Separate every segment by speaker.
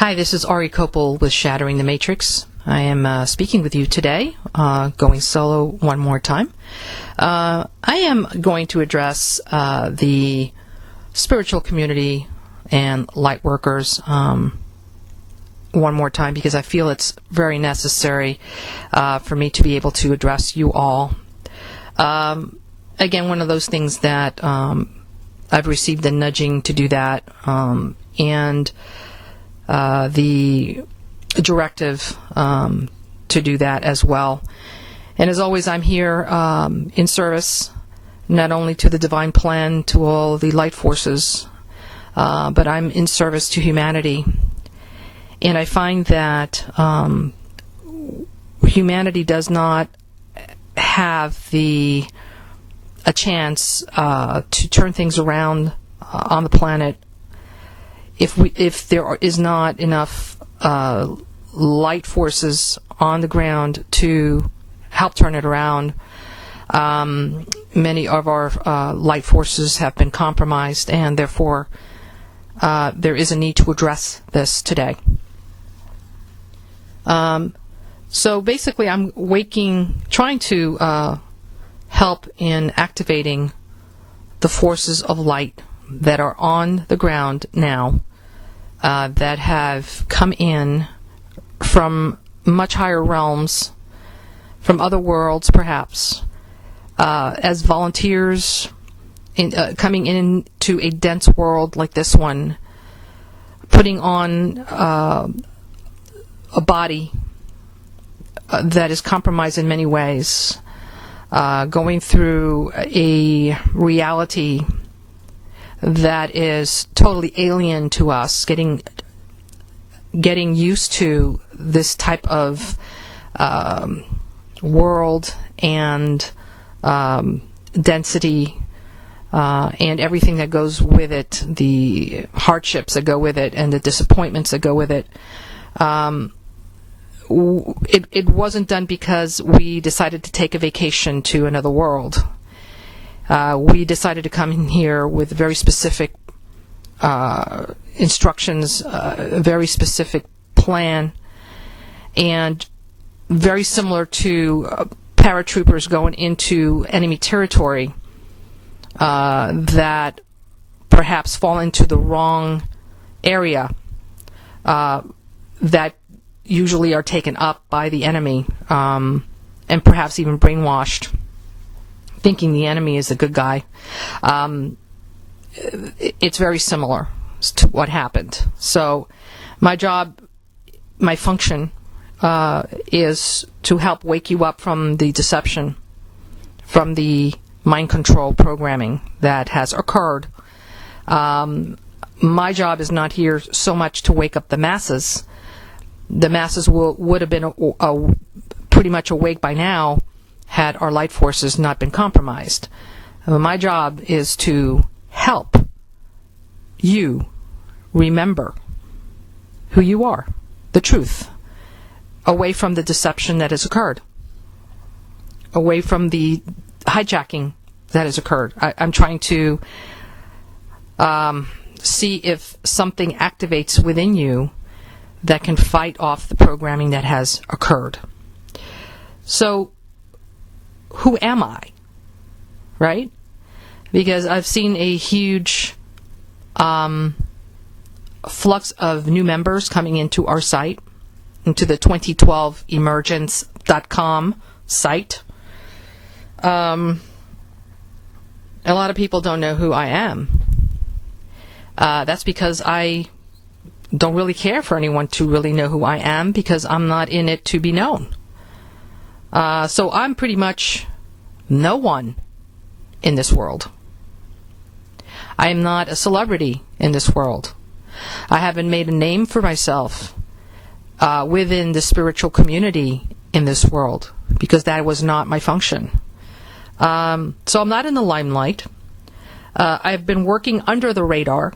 Speaker 1: Hi, this is Ari Kopel with Shattering the Matrix. I am speaking with you today, going solo one more time. I am going to address the spiritual community and light workers one more time because I feel it's very necessary for me to be able to address you all. Again, one of those things that I've received the nudging to do that, and the directive to do that as well. And as always, I'm here in service, not only to the divine plan, to all the light forces, but I'm in service to humanity. And I find that humanity does not have a chance to turn things around on the planet if there is not enough light forces on the ground to help turn it around. Many of our light forces have been compromised, and therefore there is a need to address this today. So basically, I'm trying to help in activating the forces of light that are on the ground now, that have come in from much higher realms, from other worlds perhaps, as volunteers coming into a dense world like this one, putting on a body that is compromised in many ways, going through a reality that is totally alien to us, getting used to this type of world and density and everything that goes with it, the hardships that go with it and the disappointments that go with it. It wasn't done because we decided to take a vacation to another world. We decided to come in here with very specific instructions, a very specific plan, and very similar to paratroopers going into enemy territory that perhaps fall into the wrong area, that usually are taken up by the enemy, and perhaps even brainwashed, thinking the enemy is the good guy. It's very similar to what happened. So my job, my function, is to help wake you up from the deception, from the mind control programming that has occurred. My job is not here so much to wake up the masses. The masses would have been pretty much awake by now had our light forces not been compromised. My job is to help you remember who you are, the truth, away from the deception that has occurred, away from the hijacking that has occurred. I'm trying to see if something activates within you that can fight off the programming that has occurred. So, who am I? Right? Because I've seen a huge flux of new members coming into our site, into the 2012 emergence.com site. A lot of people don't know who I am. That's because I don't really care for anyone to really know who I am, because I'm not in it to be known. So I'm pretty much no one in this world. I am not a celebrity in this world. I haven't made a name for myself within the spiritual community in this world, because that was not my function. So I'm not in the limelight. I've been working under the radar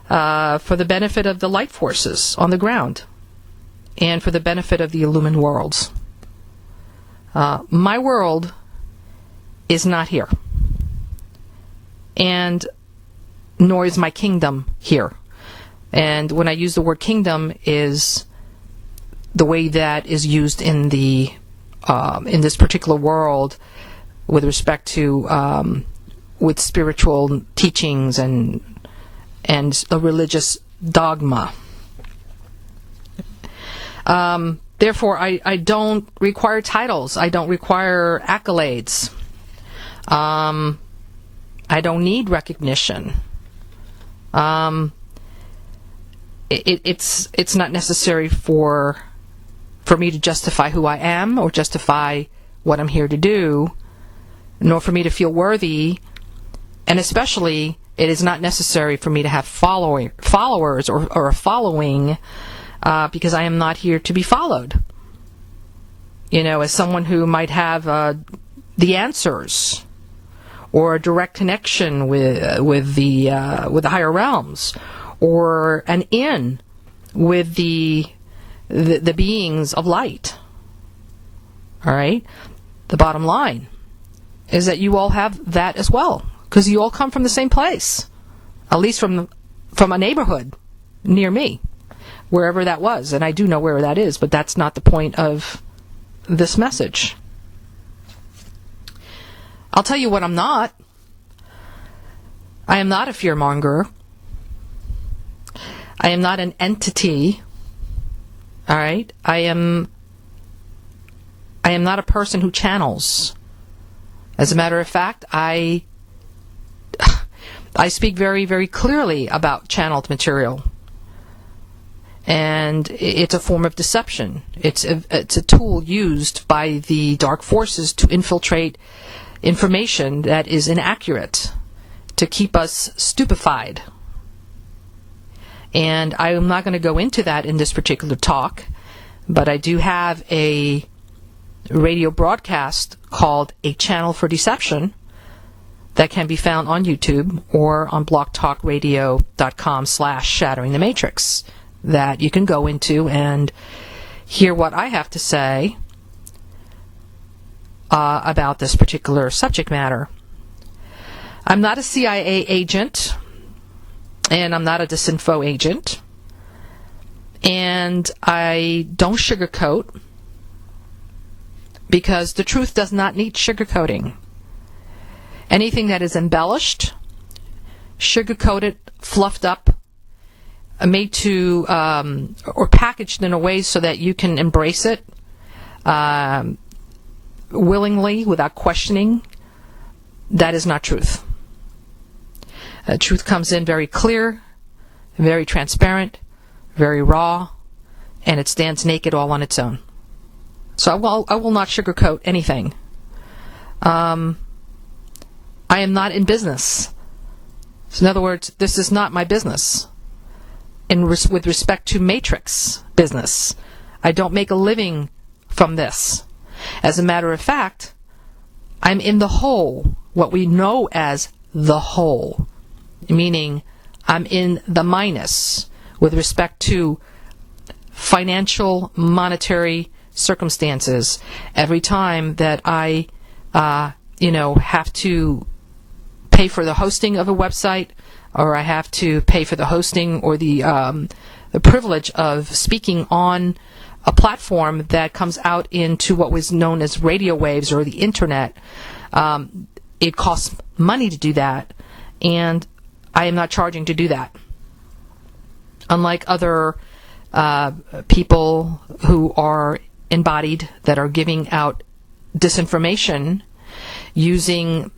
Speaker 1: for the benefit of the light forces on the ground and for the benefit of the illumined worlds. My world is not here, and nor is my kingdom here. And when I use the word kingdom, is the way that is used in the in this particular world with respect to with spiritual teachings and a religious dogma. Therefore, I don't require titles. I don't require accolades. I don't need recognition. It's not necessary for me to justify who I am or justify what I'm here to do, nor for me to feel worthy, and especially it is not necessary for me to have followers or a following, because I am not here to be followed. As someone who might have the answers or a direct connection with the higher realms, or an in with the beings of light. All right? The bottom line is that you all have that as well, because you all come from the same place, at least from a neighborhood near me, wherever that was. And I do know where that is, but that's not the point of this message. I'll tell you what I'm not. I am not a fearmonger. I am not an entity. All right? I am not a person who channels. As a matter of fact, I speak very, very clearly about channeled material. And it's a form of deception. It's a tool used by the dark forces to infiltrate information that is inaccurate, to keep us stupefied. And I am not going to go into that in this particular talk, but I do have a radio broadcast called A Channel for Deception that can be found on YouTube or on blogtalkradio.com/Shattering the Matrix, that you can go into and hear what I have to say about this particular subject matter. I'm not a CIA agent, and I'm not a disinfo agent, and I don't sugarcoat, because the truth does not need sugarcoating. Anything that is embellished, sugarcoated, fluffed up, made to or packaged in a way so that you can embrace it willingly without questioning, that is not truth. Truth comes in very clear, very transparent, very raw, and it stands naked all on its own. So I will not sugarcoat anything. I am not in business. So in other words, this is not my business. With respect to Matrix business, I don't make a living from this. As a matter of fact, I'm in the whole, what we know as the whole, meaning I'm in the minus with respect to financial, monetary circumstances. Every time that I, have to pay for the hosting of a website, or I have to pay for the hosting or the privilege of speaking on a platform that comes out into what was known as radio waves or the internet, it costs money to do that, and I am not charging to do that. Unlike other people who are embodied, that are giving out disinformation using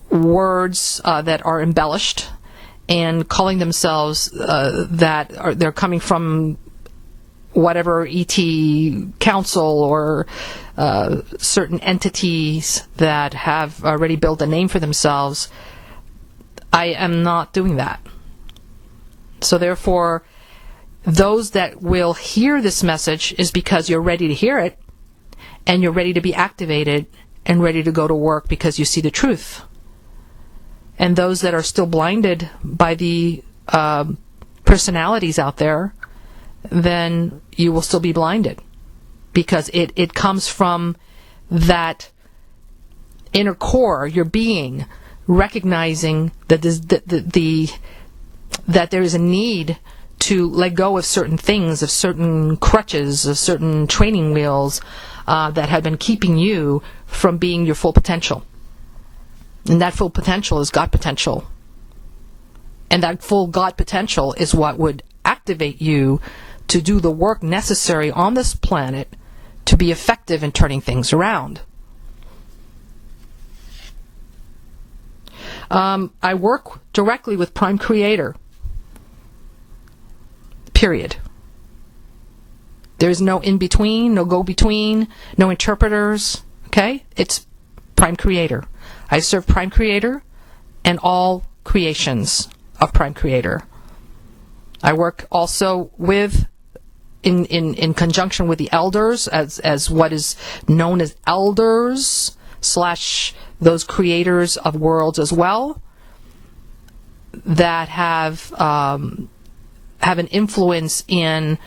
Speaker 1: words that are embellished and calling themselves they're coming from whatever ET council or certain entities that have already built a name for themselves. I am not doing that. So therefore, those that will hear this message is because you're ready to hear it, and you're ready to be activated and ready to go to work because you see the truth. And those that are still blinded by the personalities out there, then you will still be blinded, because it comes from that inner core, your being, recognizing that that there is a need to let go of certain things, of certain crutches, of certain training wheels that have been keeping you from being your full potential. And that full potential is God potential. And that full God potential is what would activate you to do the work necessary on this planet to be effective in turning things around. I work directly with Prime Creator. Period. There's no in-between, no go-between, no interpreters. Okay? It's Prime Creator. I serve Prime Creator and all creations of Prime Creator. I work also with, in conjunction with the elders, as what is known as elders / those creators of worlds as well, that have an influence in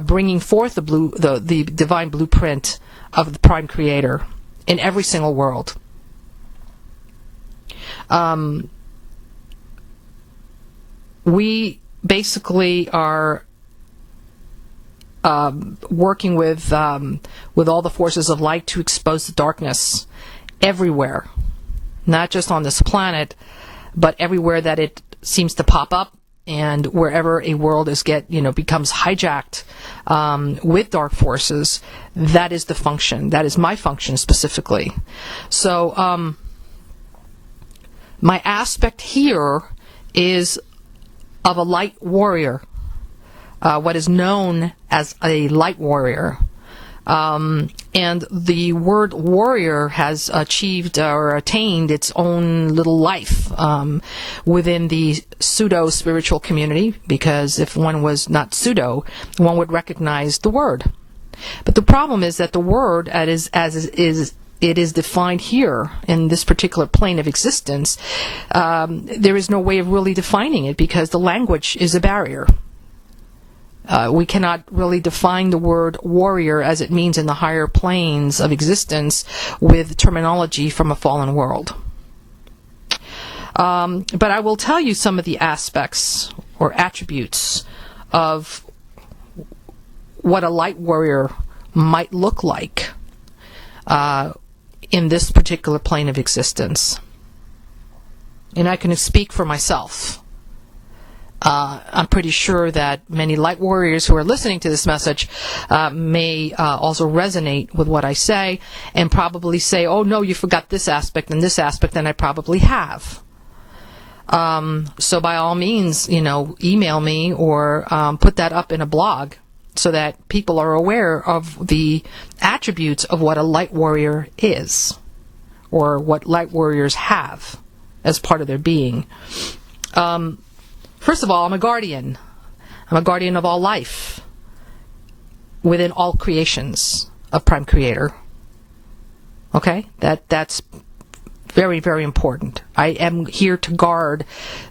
Speaker 1: bringing forth the divine blueprint of the Prime Creator in every single world. We basically are working with all the forces of light to expose the darkness everywhere, not just on this planet, but everywhere that it seems to pop up, and wherever a world becomes hijacked with dark forces. That is the function. That is my function specifically. So my aspect here is of a light warrior, what is known as a light warrior. And the word warrior has achieved or attained its own little life within the pseudo-spiritual community, because if one was not pseudo, one would recognize the word. But the problem is that the word, as it is defined here in this particular plane of existence, there is no way of really defining it, because the language is a barrier. We cannot really define the word warrior as it means in the higher planes of existence with terminology from a fallen world. But I will tell you some of the aspects or attributes of what a light warrior might look like in this particular plane of existence. And I can speak for myself. I'm pretty sure that many light warriors who are listening to this message may also resonate with what I say, and probably say, oh no, you forgot this aspect, and I probably have. So by all means, email me or put that up in a blog so that people are aware of the attributes of what a light warrior is, or what light warriors have as part of their being. First of all, I'm a guardian. I'm a guardian of all life within all creations of Prime Creator. Okay? That's very, very important. I am here to guard,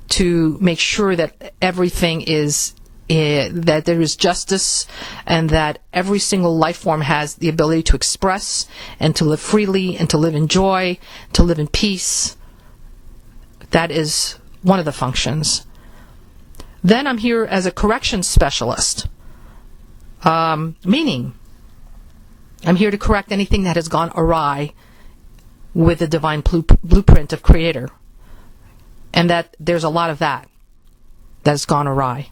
Speaker 1: to make sure that everything is, that there is justice, and that every single life form has the ability to express and to live freely and to live in joy, to live in peace. That is one of the functions. Then I'm here as a corrections specialist, meaning I'm here to correct anything that has gone awry with the divine blueprint of Creator, and that there's a lot of that has gone awry.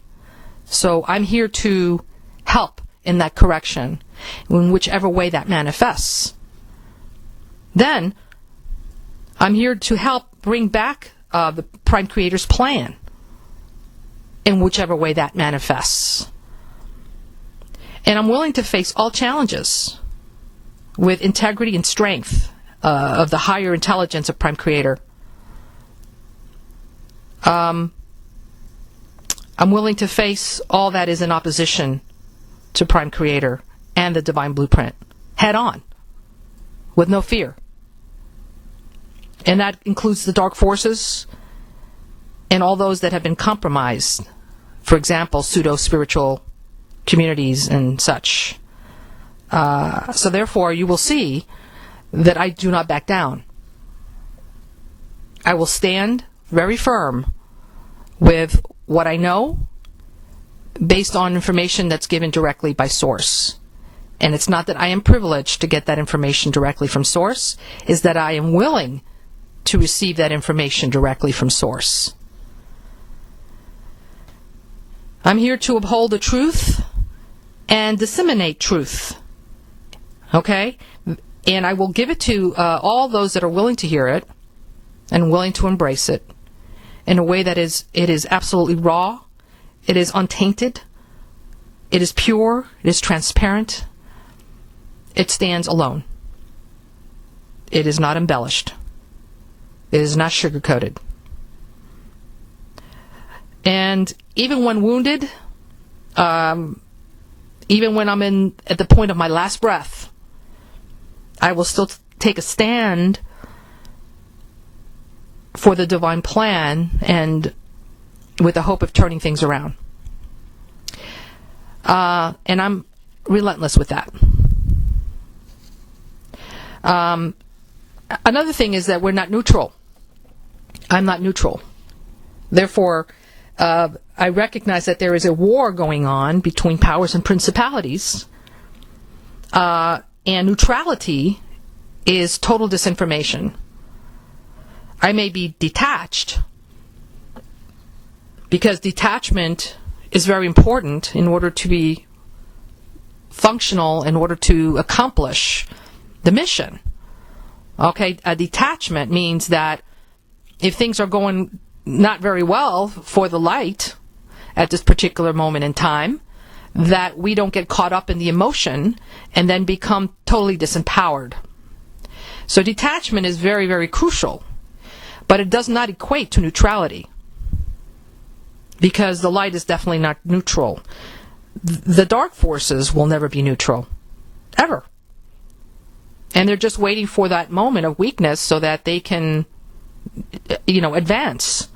Speaker 1: So I'm here to help in that correction, in whichever way that manifests. Then I'm here to help bring back the Prime Creator's plan, in whichever way that manifests. And I'm willing to face all challenges with integrity and strength of the higher intelligence of Prime Creator. I'm willing to face all that is in opposition to Prime Creator and the Divine Blueprint head on, with no fear. And that includes the dark forces and all those that have been compromised. For example, pseudo-spiritual communities and such. So therefore, you will see that I do not back down. I will stand very firm with what I know based on information that's given directly by source. And it's not that I am privileged to get that information directly from source, is that I am willing to receive that information directly from source. I'm here to uphold the truth and disseminate truth. Okay? And I will give it to all those that are willing to hear it and willing to embrace it in a way that it is absolutely raw, it is untainted, it is pure, it is transparent, it stands alone. It is not embellished. It is not sugar-coated. And even when wounded, even when I'm at the point of my last breath, I will still take a stand for the divine plan and with the hope of turning things around. And I'm relentless with that. Another thing is that we're not neutral. I'm not neutral. Therefore, I recognize that there is a war going on between powers and principalities, and neutrality is total disinformation. I may be detached, because detachment is very important in order to be functional, in order to accomplish the mission. Okay, a detachment means that if things are going not very well for the light at this particular moment in time, that we don't get caught up in the emotion and then become totally disempowered. So detachment is very, very crucial, but it does not equate to neutrality, because the light is definitely not neutral. The dark forces will never be neutral, ever. And they're just waiting for that moment of weakness so that they can, advance.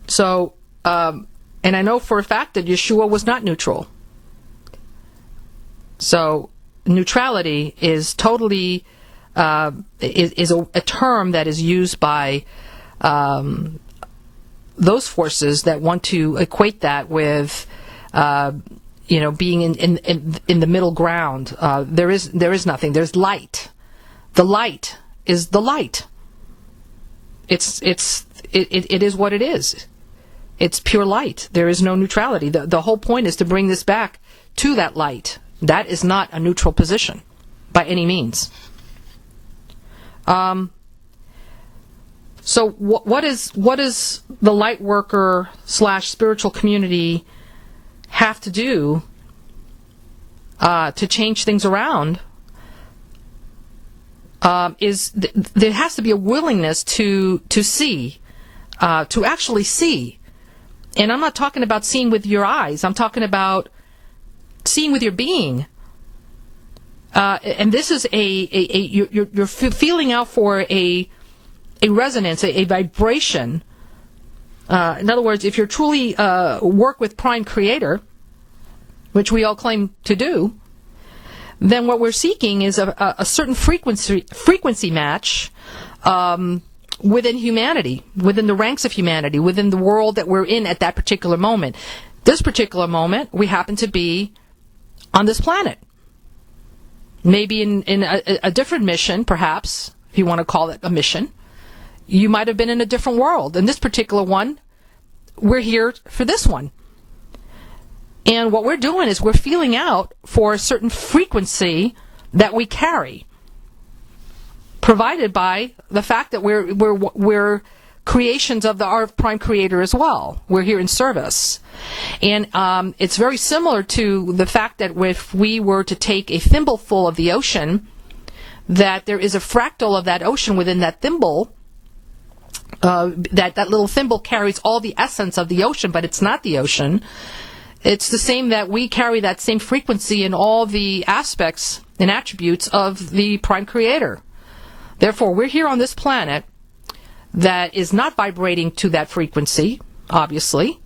Speaker 1: So, and I know for a fact that Yeshua was not neutral. So, neutrality is totally, is a term that is used by those forces that want to equate that with being in the middle ground. There is nothing. There's light. The light is the light. It is what it is. It's pure light. There is no neutrality. The whole point is to bring this back to that light. That is not a neutral position by any means. So what does the light worker / spiritual community have to do to change things around? There has to be a willingness to see, to actually see. And I'm not talking about seeing with your eyes. I'm talking about seeing with your being. And this is you're feeling out for a resonance, a vibration. In other words, if you're truly work with Prime Creator, which we all claim to do, then what we're seeking is a certain frequency match within humanity, within the ranks of humanity, within the world that we're in at that particular moment. This particular moment, we happen to be on this planet. Maybe in a different mission, perhaps, if you want to call it a mission. You might have been in a different world. In this particular one, we're here for this one. And what we're doing is we're feeling out for a certain frequency that we carry, provided by the fact that we're creations of our Prime Creator as well. We're here in service. And it's very similar to the fact that if we were to take a thimbleful of the ocean, that there is a fractal of that ocean within that thimble. That little thimble carries all the essence of the ocean, but it's not the ocean. It's the same that we carry that same frequency in all the aspects and attributes of the Prime Creator. Therefore, we're here on this planet that is not vibrating to that frequency, obviously,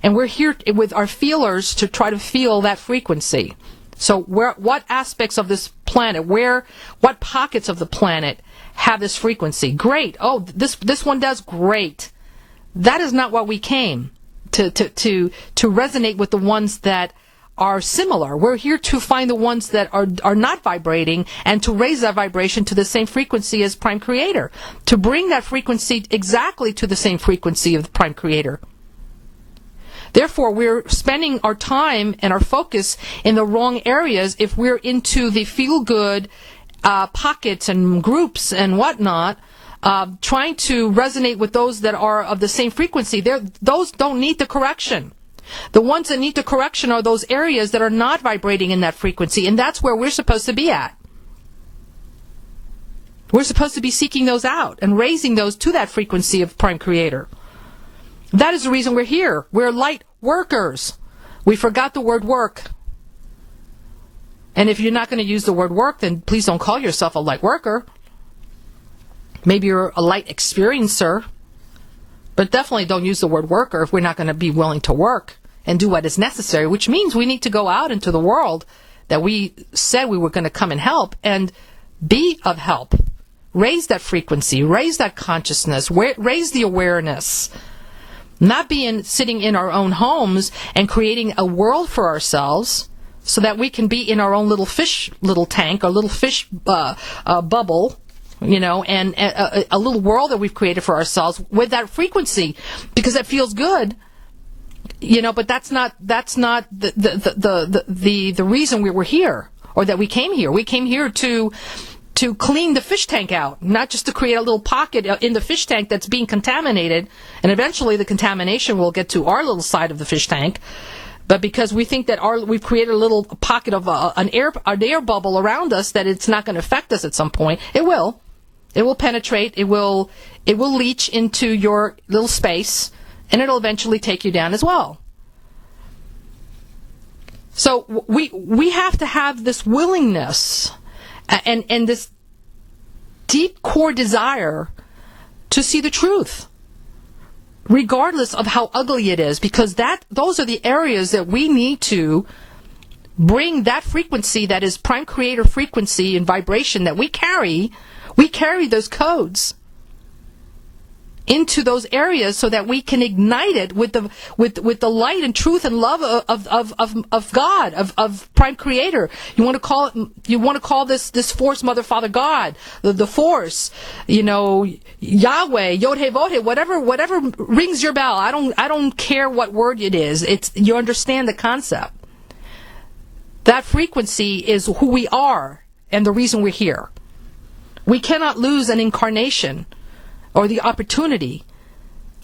Speaker 1: and we're here with our feelers to try to feel that frequency. So what aspects of this planet, what pockets of the planet have this frequency? Great. Oh, this one does great. That is not what we came resonate with the ones that are similar. We're here to find the ones that are not vibrating and to raise that vibration to the same frequency as Prime Creator, to bring that frequency exactly to the same frequency of the Prime Creator. Therefore, we're spending our time and our focus in the wrong areas if we're into the feel-good pockets and groups and whatnot, trying to resonate with those that are of the same frequency. Those don't need the correction. The ones that need the correction are those areas that are not vibrating in that frequency, and that's where we're supposed to be at. We're supposed to be seeking those out and raising those to that frequency of Prime Creator. That is the reason we're here. We're light workers. We forgot the word work. And if you're not going to use the word work, then please don't call yourself a light worker. Maybe you're a light experiencer. But definitely don't use the word worker if we're not going to be willing to work and do what is necessary, which means we need to go out into the world that we said we were going to come and help and be of help. Raise that frequency, raise that consciousness, raise the awareness. Not sitting in our own homes and creating a world for ourselves so that we can be in our own little tank, or little fish bubble, and a little world that we've created for ourselves with that frequency, because that feels good, but that's not the reason we were here, or that we came here. We came here to clean the fish tank out, not just to create a little pocket in the fish tank that's being contaminated, and eventually the contamination will get to our little side of the fish tank. But because we think that we've created a little pocket of an air bubble around us, that it's not going to affect us at some point, it will. It will penetrate. It will leach into your little space, and it'll eventually take you down as well. So we have to have this willingness and this deep core desire to see the truth, regardless of how ugly it is, because those are the areas that we need to bring that frequency that is Prime Creator frequency and vibration that we carry. We carry those codes into those areas so that we can ignite it with the light and truth and love of God, of Prime Creator. You want to call this force Mother, Father, God, the force, Yahweh, Yod He Vod He, whatever rings your bell. I don't care what word it is. You understand the concept. That frequency is who we are and the reason we're here. We cannot lose an incarnation or the opportunity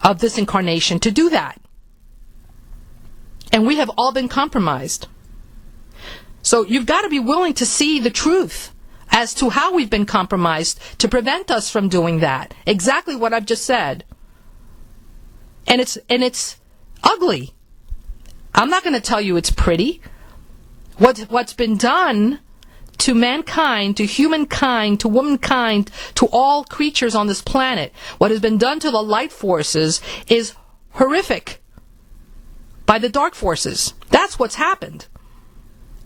Speaker 1: of this incarnation to do that. And we have all been compromised. So you've got to be willing to see the truth as to how we've been compromised to prevent us from doing that. Exactly what I've just said. And it's ugly. I'm not going to tell you it's pretty. What's been done to mankind, to humankind, to womankind, to all creatures on this planet, what has been done to the light forces is horrific by the dark forces. That's what's happened.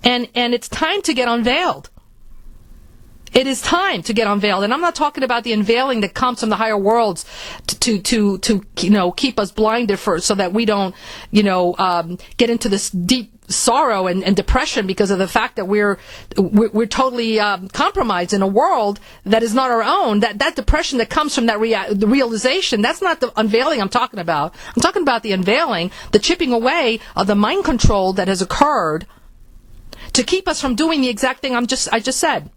Speaker 1: And it's time to get unveiled. It is time to get unveiled. And I'm not talking about the unveiling that comes from the higher worlds to keep us blinded so that we don't, get into this deep sorrow and depression because of the fact that we're totally compromised in a world that is not our own. That depression that comes from the realization, that's not the unveiling I'm talking about. I'm talking about the unveiling, the chipping away of the mind control that has occurred to keep us from doing the exact thing I just said.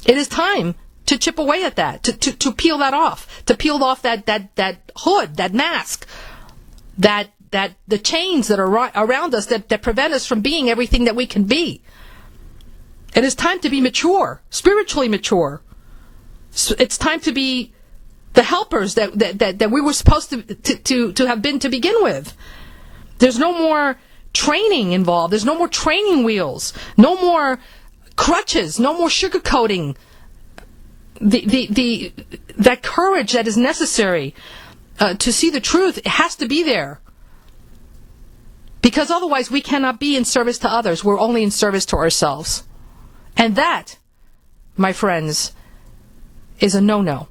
Speaker 1: It is time to chip away at that, to peel that off, to peel off that hood, that mask, that the chains that are around us that prevent us from being everything that we can be. It is time to be mature, spiritually mature. It's time to be the helpers that we were supposed to have been to begin with. There's no more training involved. There's no more training wheels. No more crutches. No more sugarcoating. That courage that is necessary to see the truth, it has to be there. Because otherwise we cannot be in service to others. We're only in service to ourselves. And that, my friends, is a no-no.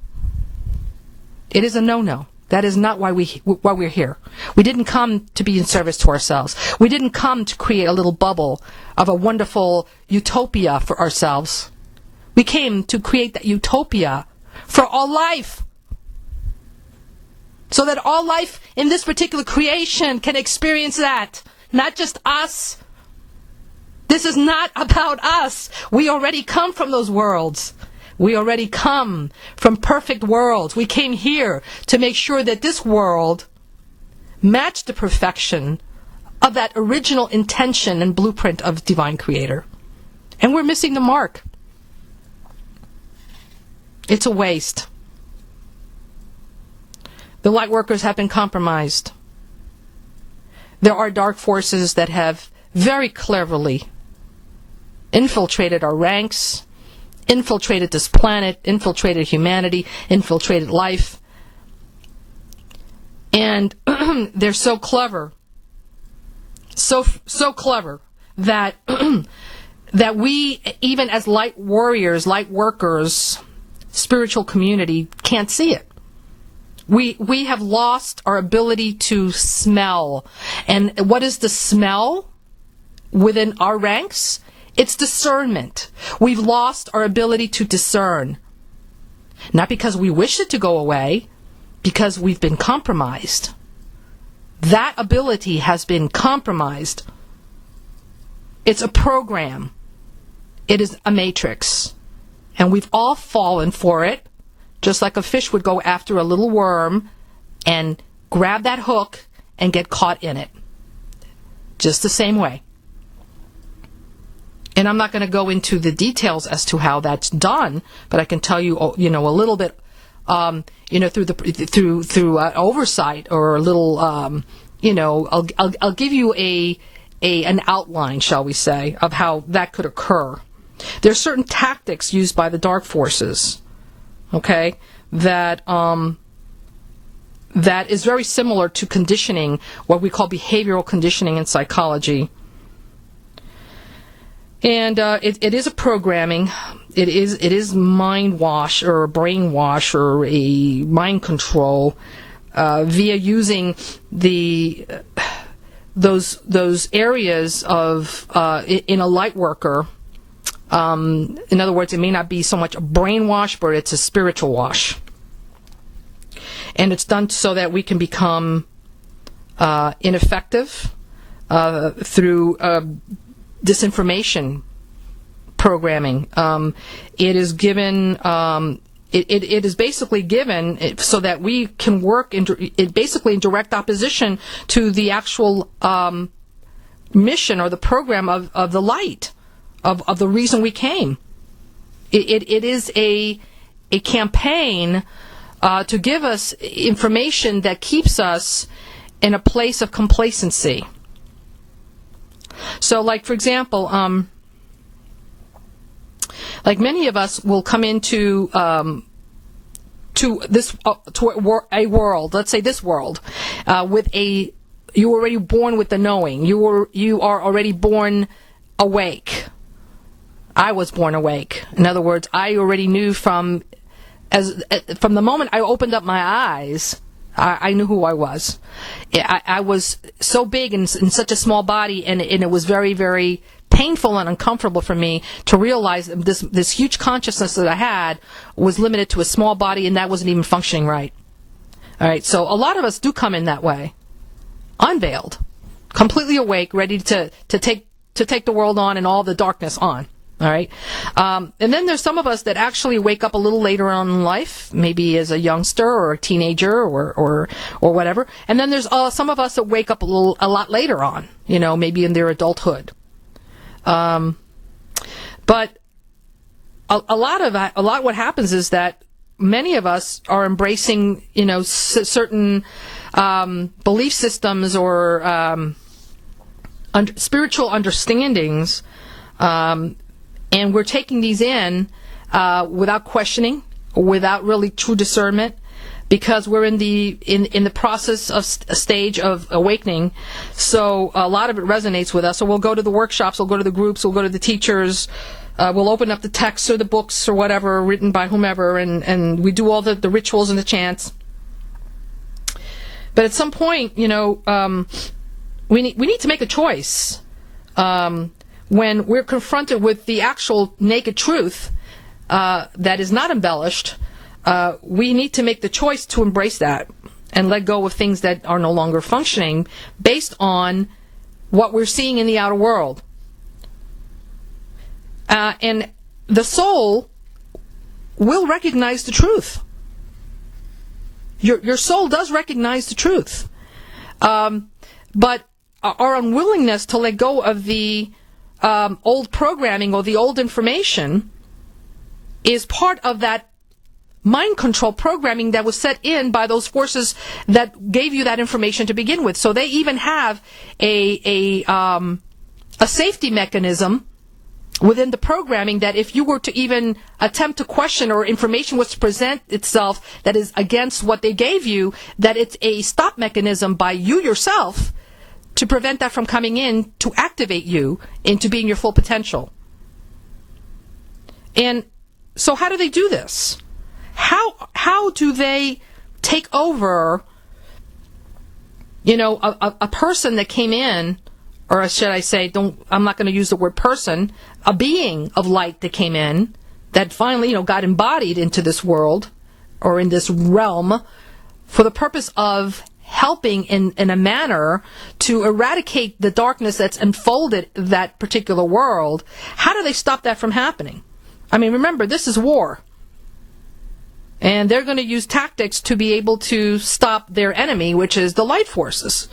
Speaker 1: It is a no-no. That is not why we're here. We didn't come to be in service to ourselves. We didn't come to create a little bubble of a wonderful utopia for ourselves. We came to create that utopia for all life. So that all life in this particular creation can experience that. Not just us. This is not about us. We already come from those worlds. We already come from perfect worlds. We came here to make sure that this world matched the perfection of that original intention and blueprint of Divine Creator. And we're missing the mark. It's a waste. The light workers have been compromised. There are dark forces that have very cleverly infiltrated our ranks, infiltrated this planet, infiltrated humanity, infiltrated life. And they're so clever, so clever that that we, even as light warriors, light workers, spiritual community, can't see it. We have lost our ability to smell. And what is the smell within our ranks? It's discernment. We've lost our ability to discern. Not because we wish it to go away, because we've been compromised. That ability has been compromised. It's a program. It is a matrix. And we've all fallen for it, just like a fish would go after a little worm and grab that hook and get caught in it. Just the same way. And I'm not going to go into the details as to how that's done, but I can tell you, a little bit, through oversight or a little, I'll give you an outline, shall we say, of how that could occur. There are certain tactics used by the dark forces, okay, that is very similar to conditioning, what we call behavioral conditioning in psychology. And it is a programming. It is mind wash or brain wash or a mind control via using those areas of in a light worker. In other words, it may not be so much a brainwash, but it's a spiritual wash. And it's done so that we can become ineffective through disinformation programming. It is given. It is basically given so that we can work in direct opposition to the actual mission or the program of the light. Of the reason we came. It is a campaign to give us information that keeps us in a place of complacency. So, like, for example, like many of us will come into to a world, let's say this world, with you were already born with the knowing. You are already born awake. I was born awake. In other words, I already knew from the moment I opened up my eyes, I knew who I was. I was so big in such a small body, and it was very, very painful and uncomfortable for me to realize this huge consciousness that I had was limited to a small body, and that wasn't even functioning right. All right, so a lot of us do come in that way, unveiled, completely awake, ready to take the world on and all the darkness on. All right, and then there's some of us that actually wake up a little later on in life, maybe as a youngster or a teenager or whatever. And then there's some of us that wake up a lot later on, maybe in their adulthood. But a lot what happens is that many of us are embracing, certain belief systems or spiritual understandings. And we're taking these in without questioning, without really true discernment, because we're in the process of a stage of awakening. So a lot of it resonates with us. So we'll go to the workshops, we'll go to the groups, we'll go to the teachers, we'll open up the texts or the books or whatever written by whomever, and we do all the rituals and the chants. But at some point, we need to make a choice. When we're confronted with the actual naked truth that is not embellished, we need to make the choice to embrace that and let go of things that are no longer functioning based on what we're seeing in the outer world. And the soul will recognize the truth. Your soul does recognize the truth. But our unwillingness to let go of the old programming or the old information is part of that mind control programming that was set in by those forces that gave you that information to begin with. So they even have a safety mechanism within the programming that if you were to even attempt to question or information was to present itself that is against what they gave you, that it's a stop mechanism by you yourself to prevent that from coming in to activate you into being your full potential. And so how do they do this? How do they take over, a person that came in, or should I say, I'm not going to use the word person, a being of light that came in, that finally, got embodied into this world, or in this realm, for the purpose of helping in a manner to eradicate the darkness that's enfolded that particular world. How do they stop that from happening? I mean, remember, this is war. And they're going to use tactics to be able to stop their enemy, which is the light forces.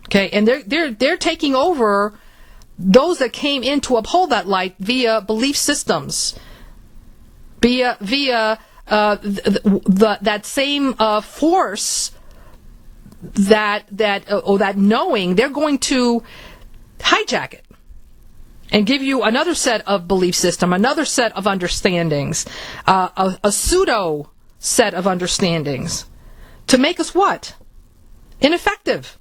Speaker 1: Okay, and they're taking over those that came in to uphold that light via belief systems, via that same force that knowing. They're going to hijack it and give you another set of belief system, another set of understandings, a pseudo set of understandings to make us what? Ineffective.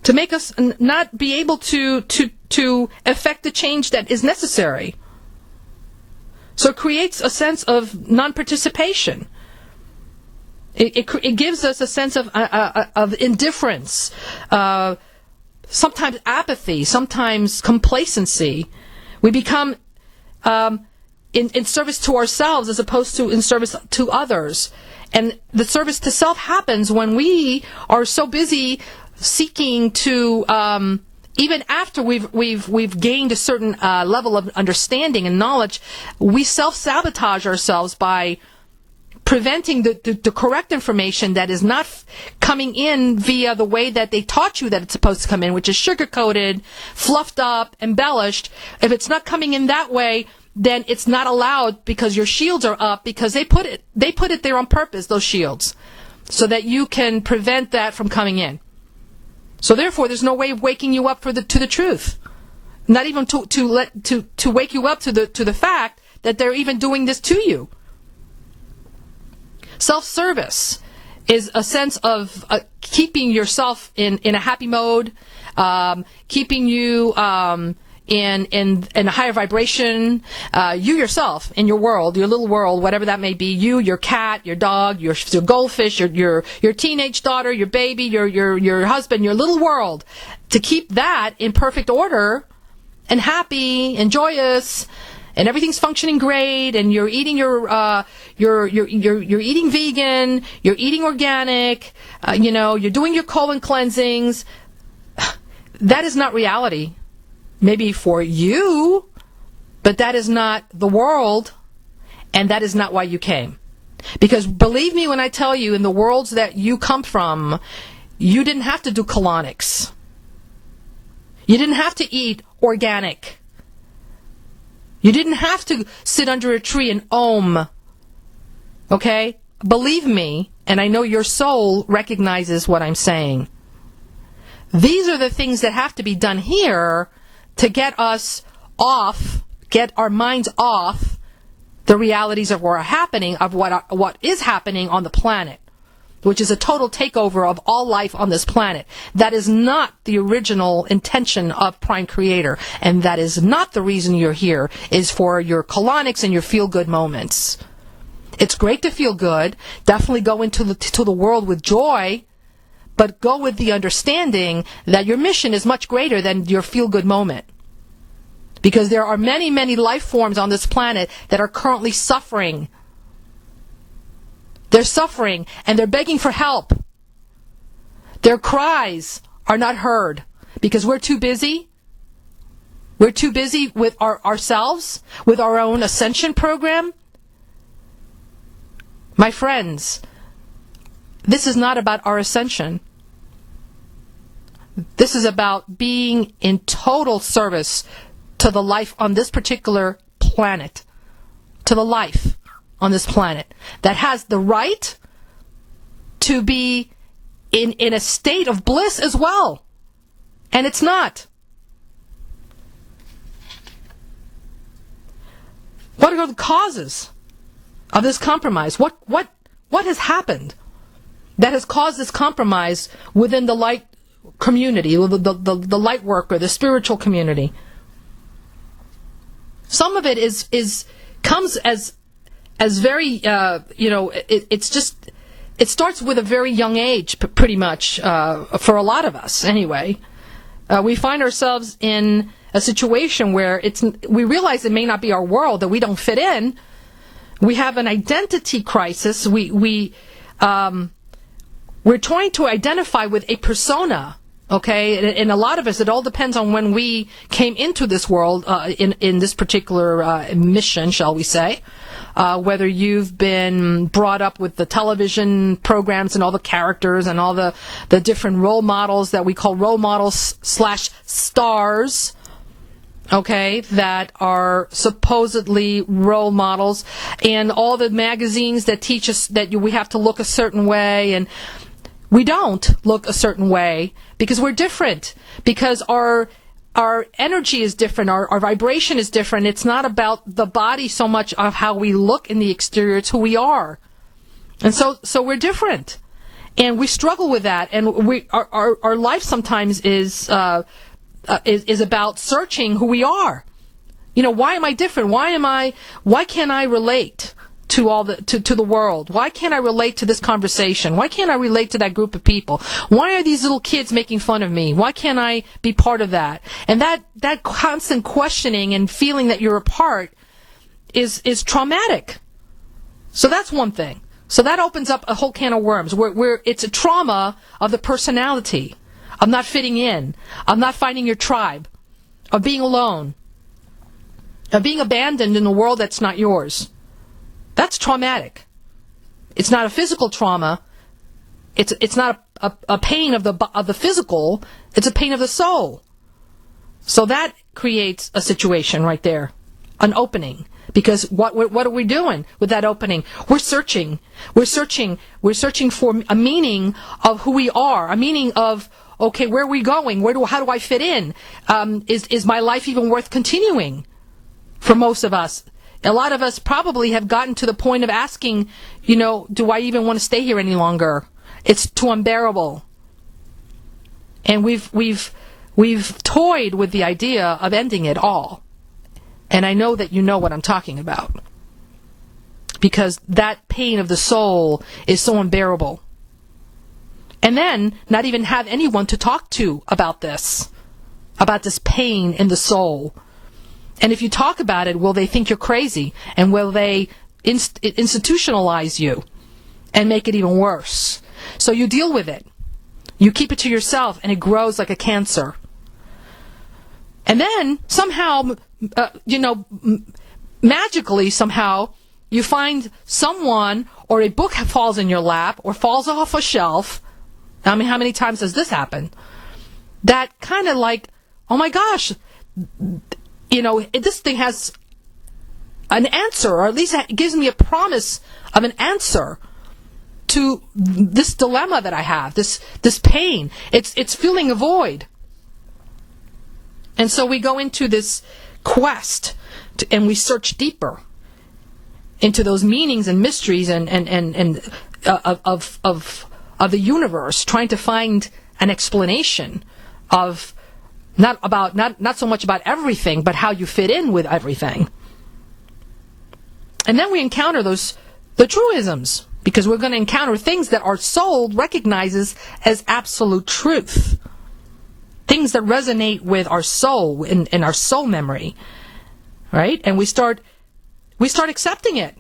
Speaker 1: To make us not be able to effect the change that is necessary. So it creates a sense of non-participation. It gives us a sense of indifference, sometimes apathy, sometimes complacency. We become in service to ourselves as opposed to in service to others. And the service to self happens when we are so busy seeking to, even after we've gained a certain level of understanding and knowledge, we self-sabotage ourselves by preventing the correct information that is not coming in via the way that they taught you that it's supposed to come in, which is sugar-coated, fluffed up, embellished. If it's not coming in that way, then it's not allowed because your shields are up, because they put it there on purpose, those shields, so that you can prevent that from coming in. So therefore, there's no way of waking you up to the truth. Not even to wake you up to the fact that they're even doing this to you. Self-service is a sense of keeping yourself in a happy mode, keeping you in a higher vibration. You yourself in your world, your little world, whatever that may be. You, your cat, your dog, your goldfish, your teenage daughter, your baby, your husband, your little world. To keep that in perfect order and happy and joyous, and everything's functioning great, and you're eating you're eating vegan, you're eating organic, you're doing your colon cleansings. That is not reality. Maybe for you, but that is not the world, and that is not why you came. Because believe me when I tell you, in the worlds that you come from, you didn't have to do colonics. You didn't have to eat organic. You didn't have to sit under a tree and ohm. Okay? Believe me, and I know your soul recognizes what I'm saying. These are the things that have to be done here to get us off, get our minds off the realities of what are happening, of what is happening on the planet, which is a total takeover of all life on this planet. That is not the original intention of Prime Creator, and that is not the reason you're here, is for your colonics and your feel-good moments. It's great to feel good. Definitely go into the world with joy, but go with the understanding that your mission is much greater than your feel-good moment. Because there are many, many life forms on this planet that are currently suffering. They're suffering, and they're begging for help. Their cries are not heard because we're too busy. We're too busy with ourselves, with our own ascension program. My friends, this is not about our ascension. This is about being in total service to the life on this particular planet, to the life on this planet that has the right to be in a state of bliss as well. And it's not. What are the causes of this compromise? What has happened that has caused this compromise within the light community, the light worker, the spiritual community? Some of it comes as very it starts with a very young age, pretty much for a lot of us anyway. We find ourselves in a situation where we realize it may not be our world, that we don't fit in. We have an identity crisis. We're trying to identify with a persona, okay? And a lot of us, it all depends on when we came into this world in this particular mission, shall we say. Whether you've been brought up with the television programs and all the characters and all the different role models that we call role models / stars, okay, that are supposedly role models, and all the magazines that teach us that we have to look a certain way, and we don't look a certain way because we're different, because our energy is different, our vibration is different. It's not about the body so much of how we look in the exterior, it's who we are. And so we're different. And we struggle with that, and our life sometimes is about searching who we are. You know, why am I different? Why can't I relate to to the world? Why can't I relate to this conversation? Why can't I relate to that group of people? Why are these little kids making fun of me? Why can't I be part of that? And that constant questioning and feeling that you're a part is traumatic. So that's one thing. So that opens up a whole can of worms where it's a trauma of the personality, of not fitting in, of not finding your tribe, of being alone, of being abandoned in a world that's not yours. That's traumatic. It's not a physical trauma. It's not a pain of the physical. It's a pain of the soul. So that creates a situation right there, an opening. Because what are we doing with that opening? We're searching. We're searching for a meaning of who we are, a meaning of, okay, where are we going? How do I fit in? Is my life even worth continuing? For most of us. A lot of us probably have gotten to the point of asking, do I even want to stay here any longer? It's too unbearable. And we've toyed with the idea of ending it all. And I know that you know what I'm talking about. Because that pain of the soul is so unbearable. And then not even have anyone to talk to about this pain in the soul. And if you talk about it, will they think you're crazy? And will they institutionalize you and make it even worse? So you deal with it. You keep it to yourself, and it grows like a cancer. And then somehow, magically somehow, you find someone or a book falls in your lap or falls off a shelf. I mean, how many times does this happen? That kind of like, oh my gosh, this thing has an answer, or at least it gives me a promise of an answer to this dilemma that I have, this pain. It's filling a void. And so we go into this quest, and we search deeper into those meanings and mysteries and of the universe, trying to find an explanation of not so much about everything, but how you fit in with everything. And then we encounter those the truisms, because we're going to encounter things that our soul recognizes as absolute truth. Things that resonate with our soul in our soul memory, right? And we start accepting it.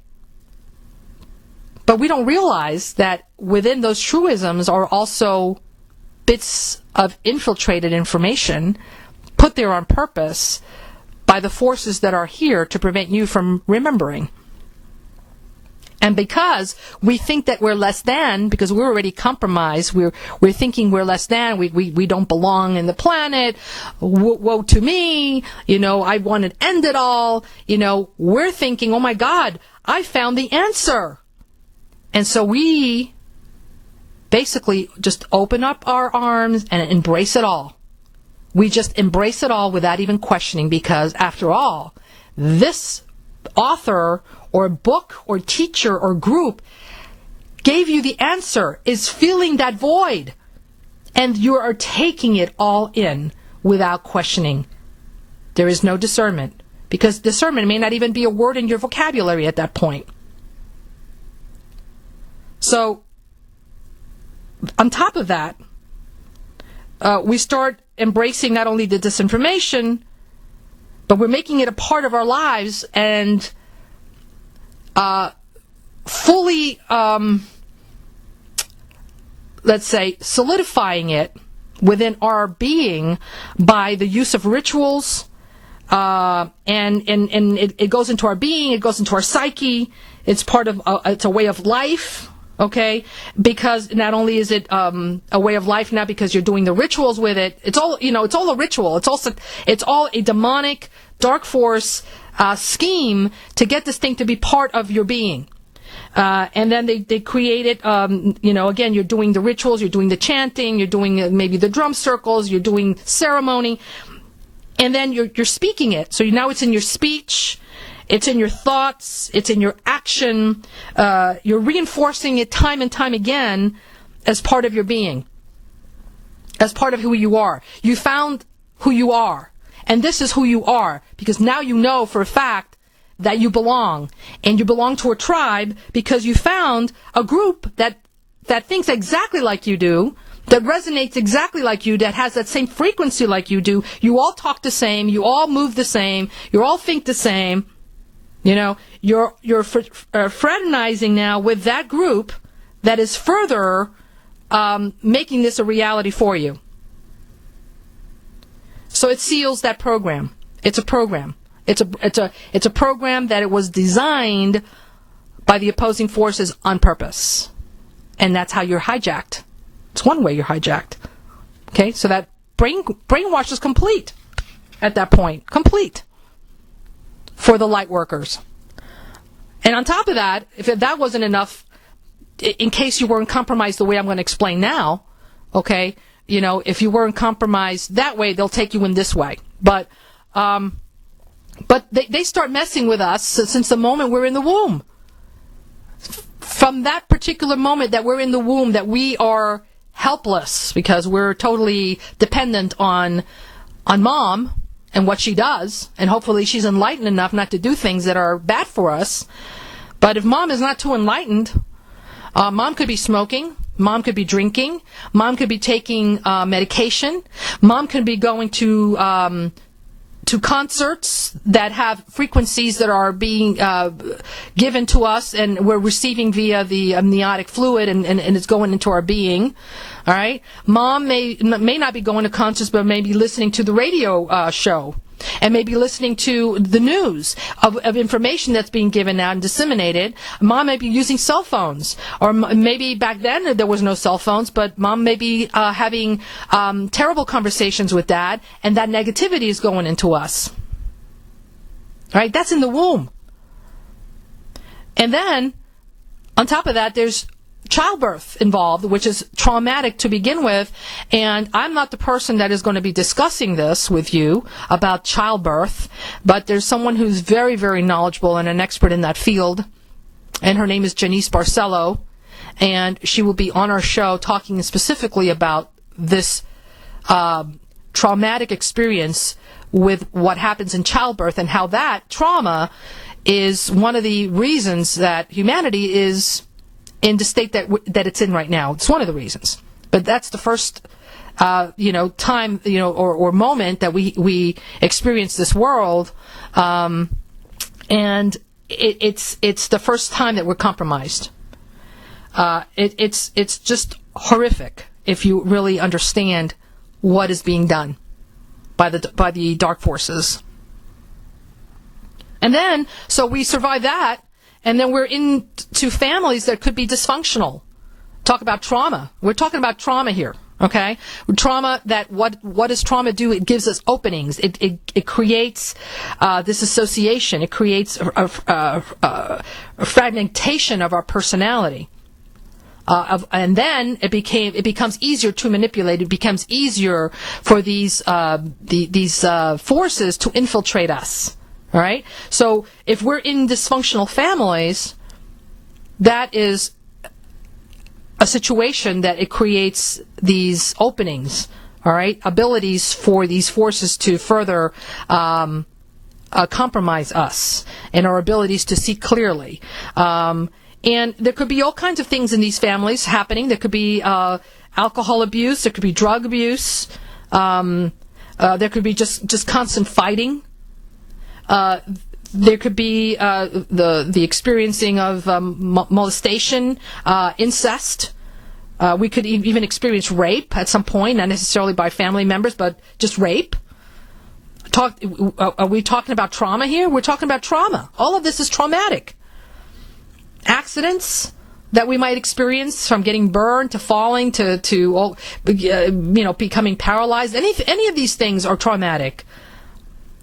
Speaker 1: But we don't realize that within those truisms are also bits of infiltrated information put there on purpose by the forces that are here to prevent you from remembering. And because we think that we're less than, because we're already compromised, we're thinking we're less than, we don't belong in the planet, woe to me, I want to end it all, we're thinking, oh my God, I found the answer. And so we basically just open up our arms and embrace it all. We just embrace it all without even questioning, because after all, this author or book or teacher or group gave you the answer, is filling that void, and you are taking it all in without questioning. There is no discernment, because discernment may not even be a word in your vocabulary at that point. So, on top of that, we start embracing not only the disinformation, but we're making it a part of our lives and fully, let's say, solidifying it within our being by the use of rituals, and it goes into our being, it goes into our psyche. It's part of, it's a way of life. Okay, because not only is it a way of life now because you're doing the rituals with it, it's all it's all a ritual. It's all a demonic dark force scheme to get this thing to be part of your being. And then they create it. Again, you're doing the rituals, you're doing the chanting, you're doing maybe the drum circles, you're doing ceremony, and then you're speaking it. So now it's in your speech. It's in your thoughts, it's in your action, you're reinforcing it time and time again as part of your being, as part of who you are. You found who you are, and this is who you are, because now you know for a fact that you belong, and you belong to a tribe because you found a group that thinks exactly like you do, that resonates exactly like you, that has that same frequency like you do. You all talk the same, you all move the same, you all think the same. You're fraternizing now with that group that is further making this a reality for you. So it seals that program. It's a program. It's a program that it was designed by the opposing forces on purpose, and that's how you're hijacked. It's one way you're hijacked. Okay, so that brainwash is complete at that point. Complete. For the light workers. And on top of that, if that wasn't enough, in case you weren't compromised the way I'm going to explain now, okay, if you weren't compromised that way, they'll take you in this way. But they start messing with us since the moment we're in the womb. From that particular moment that we're in the womb, that we are helpless because we're totally dependent on mom and what she does, and hopefully she's enlightened enough not to do things that are bad for us. But if mom is not too enlightened, mom could be smoking, mom could be drinking, mom could be taking medication, mom could be going to concerts that have frequencies that are being given to us, and we're receiving via the amniotic fluid, and it's going into our being. All right, mom may not be going to concerts, but may be listening to the radio show, and maybe listening to the news of information that's being given out and disseminated. Mom may be using cell phones, or maybe back then there was no cell phones, but mom may be having terrible conversations with dad, and that negativity is going into us. All right, that's in the womb. And then, on top of that, there's childbirth involved, which is traumatic to begin with, and I'm not the person that is going to be discussing this with you about childbirth, but there's someone who's very, very knowledgeable and an expert in that field, and her name is Janice Barcelo, and she will be on our show talking specifically about this traumatic experience with what happens in childbirth and how that trauma is one of the reasons that humanity is in the state that it's in right now. It's one of the reasons. But that's the first, time, or moment that we experience this world, and it's the first time that we're compromised. It's just horrific if you really understand what is being done by the dark forces. And then, so we survive that, and then we're into families that could be dysfunctional. Talk about trauma. We're talking about trauma here, okay? Trauma, what does trauma do? It gives us openings. It creates this association. It creates a fragmentation of our personality. And then it becomes easier to manipulate. It becomes easier for these forces to infiltrate us. All right. So if we're in dysfunctional families, that is a situation that it creates these openings. All right, abilities for these forces to further compromise us and our abilities to see clearly. And there could be all kinds of things in these families happening. There could be alcohol abuse. There could be drug abuse. There could be just constant fighting. There could be the experiencing of molestation, incest. We could even experience rape at some point, not necessarily by family members, but just rape. Are we talking about trauma here? We're talking about trauma. All of this is traumatic. Accidents that we might experience, from getting burned to falling to becoming paralyzed. Any of these things are traumatic.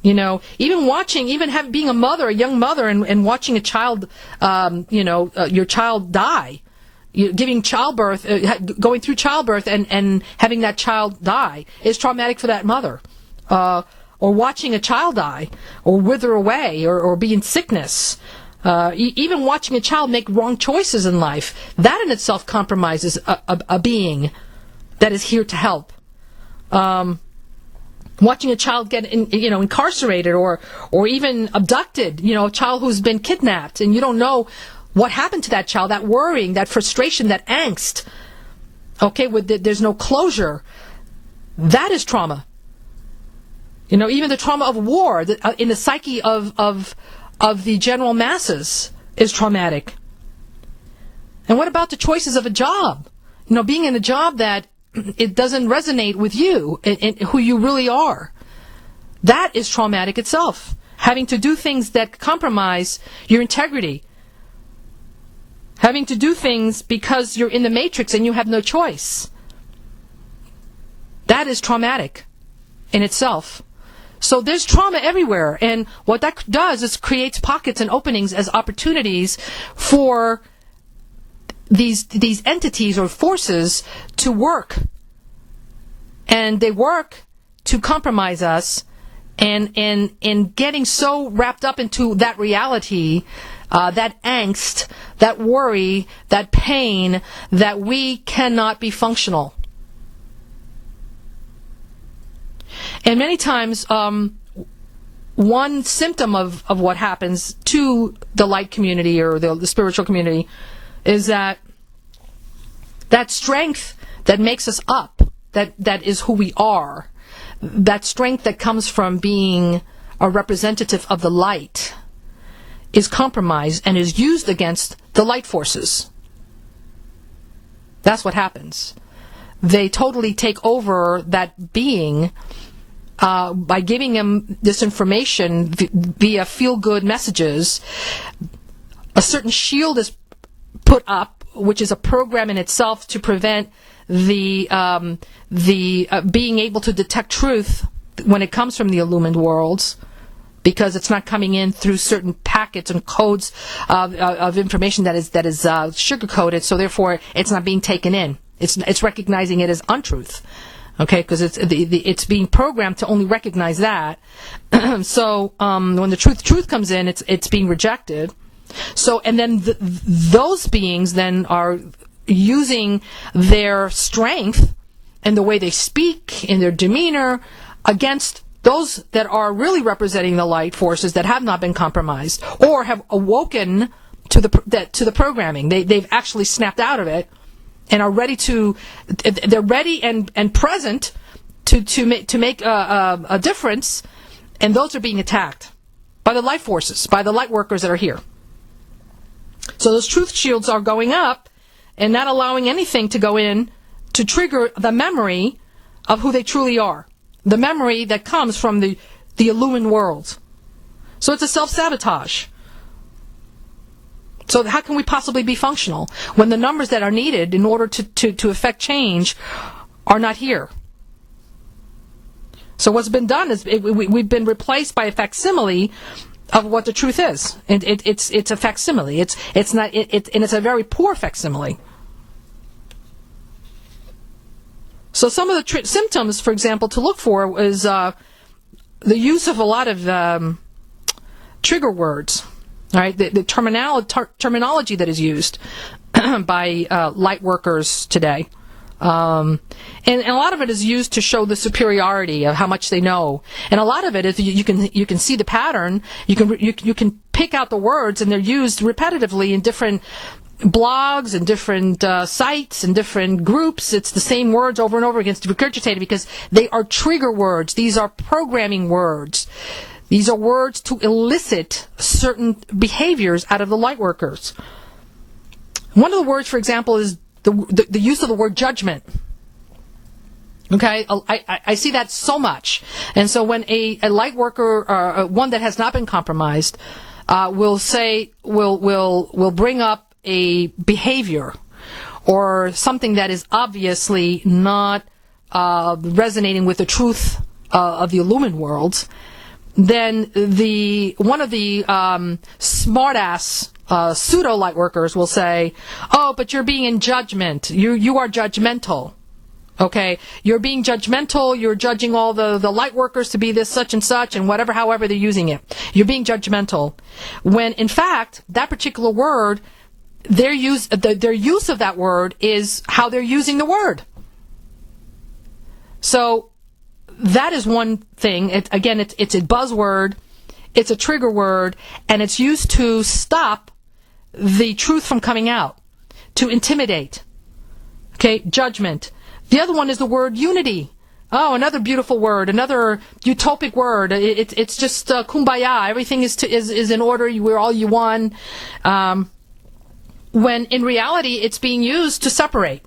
Speaker 1: Even being a mother, a young mother, and watching a child, your child die, giving childbirth, going through childbirth, and having that child die is traumatic for that mother. Or watching a child die, or wither away, or be in sickness. Even watching a child make wrong choices in life, that in itself compromises a being that is here to help. Watching a child get incarcerated or even abducted, a child who's been kidnapped, and you don't know what happened to that child, that worrying, that frustration, that angst. Okay, there's no closure. That is trauma. Even the trauma of war in the psyche of the general masses is traumatic. And what about the choices of a job? Being in a job that it doesn't resonate with you and who you really are. That is traumatic itself. Having to do things that compromise your integrity. Having to do things because you're in the matrix and you have no choice. That is traumatic in itself. So there's trauma everywhere, and what that does is creates pockets and openings as opportunities for these entities or forces to work. And they work to compromise us, and getting so wrapped up into that reality, that angst, that worry, that pain, that we cannot be functional. And many times, one symptom of what happens to the light community or the spiritual community is that strength that makes us up, that is who we are, that strength that comes from being a representative of the light, is compromised and is used against the light forces. That's what happens. They totally take over that being by giving them this information via feel-good messages. A certain shield is put up, which is a program in itself to prevent the being able to detect truth when it comes from the illumined worlds, because it's not coming in through certain packets and codes of information that is sugar-coated, so therefore it's not being taken in. It's recognizing it as untruth. Okay, because it's being programmed to only recognize that. So when the truth comes in, it's being rejected. So, and then those beings then are using their strength and the way they speak, in their demeanor, against those that are really representing the light forces that have not been compromised or have awoken to the programming. They've actually snapped out of it and are ready they're ready and present to make a difference, and those are being attacked by the light forces, by the light workers that are here. So those truth shields are going up and not allowing anything to go in to trigger the memory of who they truly are. The memory that comes from the illumined world. So it's a self-sabotage. So how can we possibly be functional when the numbers that are needed in order to effect change are not here? So what's been done is we've been replaced by a facsimile of what the truth is. It's a facsimile. It's not. And it's a very poor facsimile. So some of the symptoms, for example, to look for is the use of a lot of trigger words. All right, the terminology that is used by light workers today. And a lot of it is used to show the superiority of how much they know. And a lot of it is you can see the pattern. You can pick out the words, and they're used repetitively in different blogs and different sites and different groups. It's the same words over and over again, regurgitated, because they are trigger words. These are programming words. These are words to elicit certain behaviors out of the light workers. One of the words, for example, is the use of the word judgment. Okay, I see that so much. And so when a light worker, one that has not been compromised, will bring up a behavior or something that is obviously not resonating with the truth of the illumined world, then one of the smartass pseudo light workers will say, "Oh, but you're being in judgment. You are judgmental. Okay, you're being judgmental. You're judging all the light workers to be this such and such and whatever, however they're using it. You're being judgmental." When in fact that particular word, their use of that word is how they're using the word. So that is one thing. It's a buzzword, it's a trigger word, and it's used to stop the truth from coming out, to intimidate. Okay, judgment. The other one is the word unity. Oh, another beautiful word, another utopic word. It's just kumbaya. Everything is in order. We're all you one. When in reality, it's being used to separate.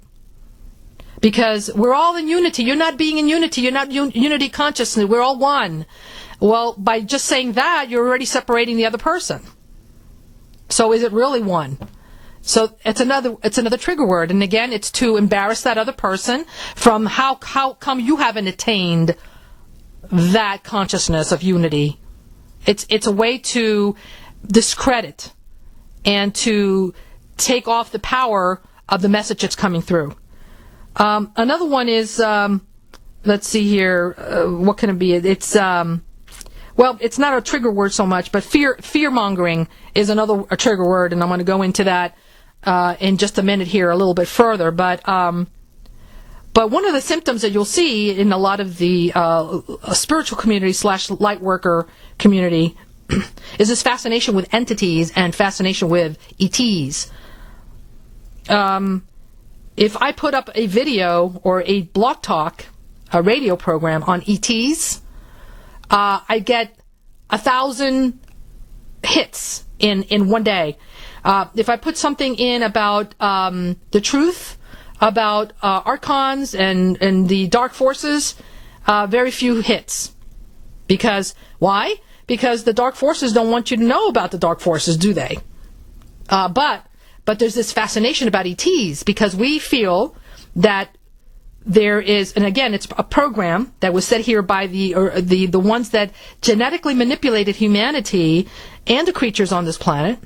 Speaker 1: Because we're all in unity. You're not being in unity. You're not unity consciousness. We're all one. Well, by just saying that, you're already separating the other person. So is it really one? So it's another trigger word. And again, it's to embarrass that other person from how come you haven't attained that consciousness of unity. It's a way to discredit and to take off the power of the message that's coming through. Another one is, let's see here, what can it be? It's, well, it's not a trigger word so much, but fear-mongering is a trigger word, and I'm going to go into that in just a minute here a little bit further. But one of the symptoms that you'll see in a lot of the spiritual community / light worker community is this fascination with entities and fascination with ETs. If I put up a video or a blog talk, a radio program on ETs, I get 1,000 hits in one day. If I put something in about the truth, about archons and the dark forces, very few hits. Because, why? Because the dark forces don't want you to know about the dark forces, do they? But there's this fascination about ETs because we feel that there is, and again, it's a program that was set here by the ones that genetically manipulated humanity and the creatures on this planet,